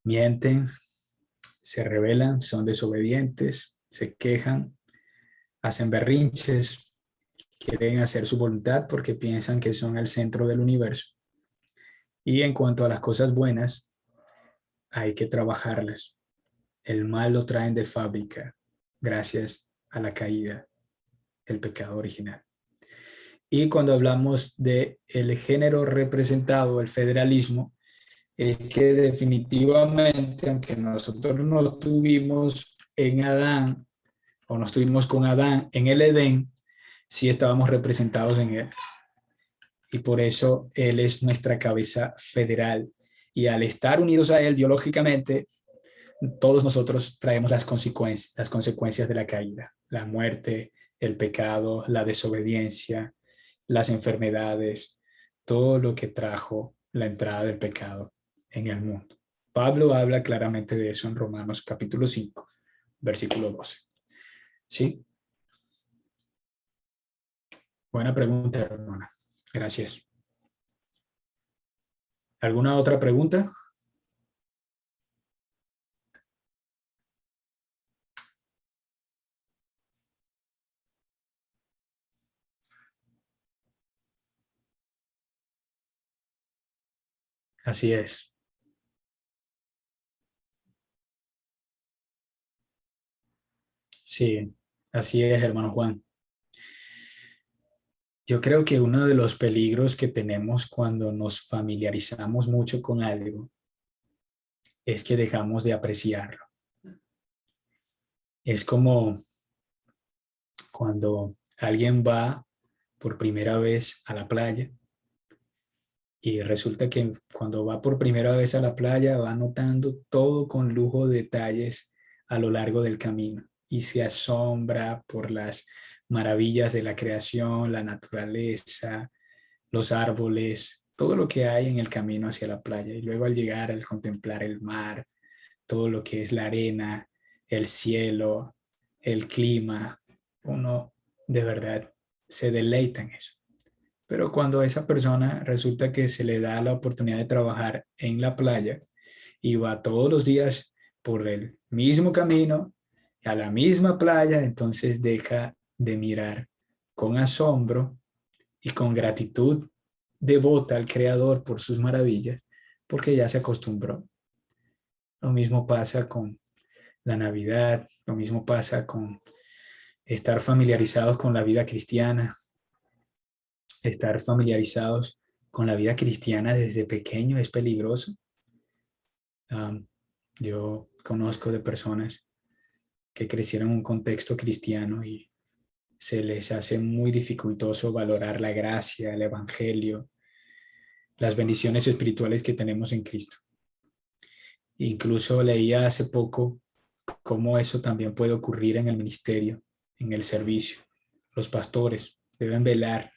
S1: mienten, se rebelan, son desobedientes, se quejan, hacen berrinches, quieren hacer su voluntad porque piensan que son el centro del universo. Y en cuanto a las cosas buenas, hay que trabajarlas. El mal lo traen de fábrica gracias a la caída, el pecado original. Y cuando hablamos de el género representado, el federalismo, es que definitivamente, aunque nosotros no estuvimos en Adán, o no estuvimos con Adán en el Edén, sí estábamos representados en él. Y por eso él es nuestra cabeza federal. Y al estar unidos a él biológicamente, todos nosotros traemos las consecuencias de la caída, la muerte, el pecado, la desobediencia, las enfermedades, todo lo que trajo la entrada del pecado en el mundo. Pablo habla claramente de eso en Romanos capítulo 5, versículo 12. ¿Sí? Buena pregunta, hermana. Gracias. ¿Alguna otra pregunta? Así es. Sí, así es, hermano Juan. Yo creo que uno de los peligros que tenemos cuando nos familiarizamos mucho con algo es que dejamos de apreciarlo. Es como cuando alguien va por primera vez a la playa y resulta que cuando va por primera vez a la playa va notando todo con lujo de detalles a lo largo del camino y se asombra por las maravillas de la creación, la naturaleza, los árboles, todo lo que hay en el camino hacia la playa. Y luego al llegar, al contemplar el mar, todo lo que es la arena, el cielo, el clima, uno de verdad se deleita en eso. Pero cuando a esa persona resulta que se le da la oportunidad de trabajar en la playa y va todos los días por el mismo camino, a la misma playa, entonces deja de mirar con asombro y con gratitud devota al Creador por sus maravillas, porque ya se acostumbró. Lo mismo pasa con la Navidad, lo mismo pasa con estar familiarizados con la vida cristiana, estar familiarizados con la vida cristiana desde pequeño es peligroso. Yo conozco de personas que crecieron en un contexto cristiano y se les hace muy dificultoso valorar la gracia, el evangelio, las bendiciones espirituales que tenemos en Cristo. Incluso leía hace poco cómo eso también puede ocurrir en el ministerio, en el servicio. Los pastores deben velar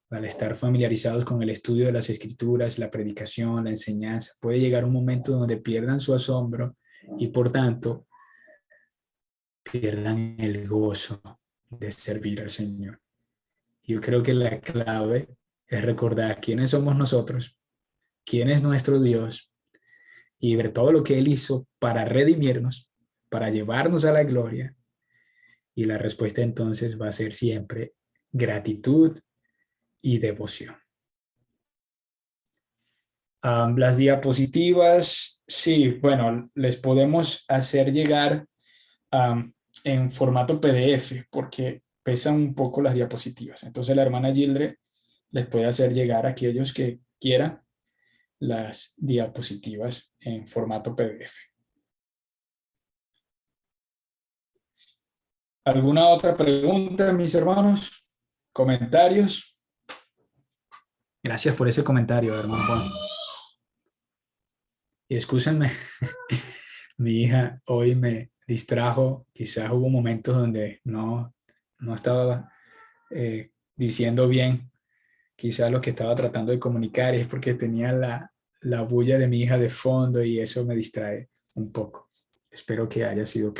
S1: al estar familiarizados con el estudio de las escrituras, la predicación, la enseñanza. Puede llegar un momento donde pierdan su asombro y por tanto pierdan el gozo de servir al Señor. Yo creo que la clave es recordar quiénes somos nosotros, quién es nuestro Dios y ver todo lo que Él hizo para redimirnos, para llevarnos a la gloria. Y la respuesta entonces va a ser siempre gratitud y devoción. Las diapositivas, sí, bueno, les podemos hacer llegar en formato PDF porque pesan un poco las diapositivas. Entonces la hermana Gildre les puede hacer llegar a aquellos que quieran las diapositivas en formato PDF. ¿Alguna otra pregunta, mis hermanos? ¿Comentarios? Gracias por ese comentario, hermano Juan. Y excúsenme, mi hija hoy me distrajo. Quizás hubo momentos donde no estaba diciendo bien quizás lo que estaba tratando de comunicar, y es porque tenía la bulla de mi hija de fondo y eso me distrae un poco. Espero que haya sido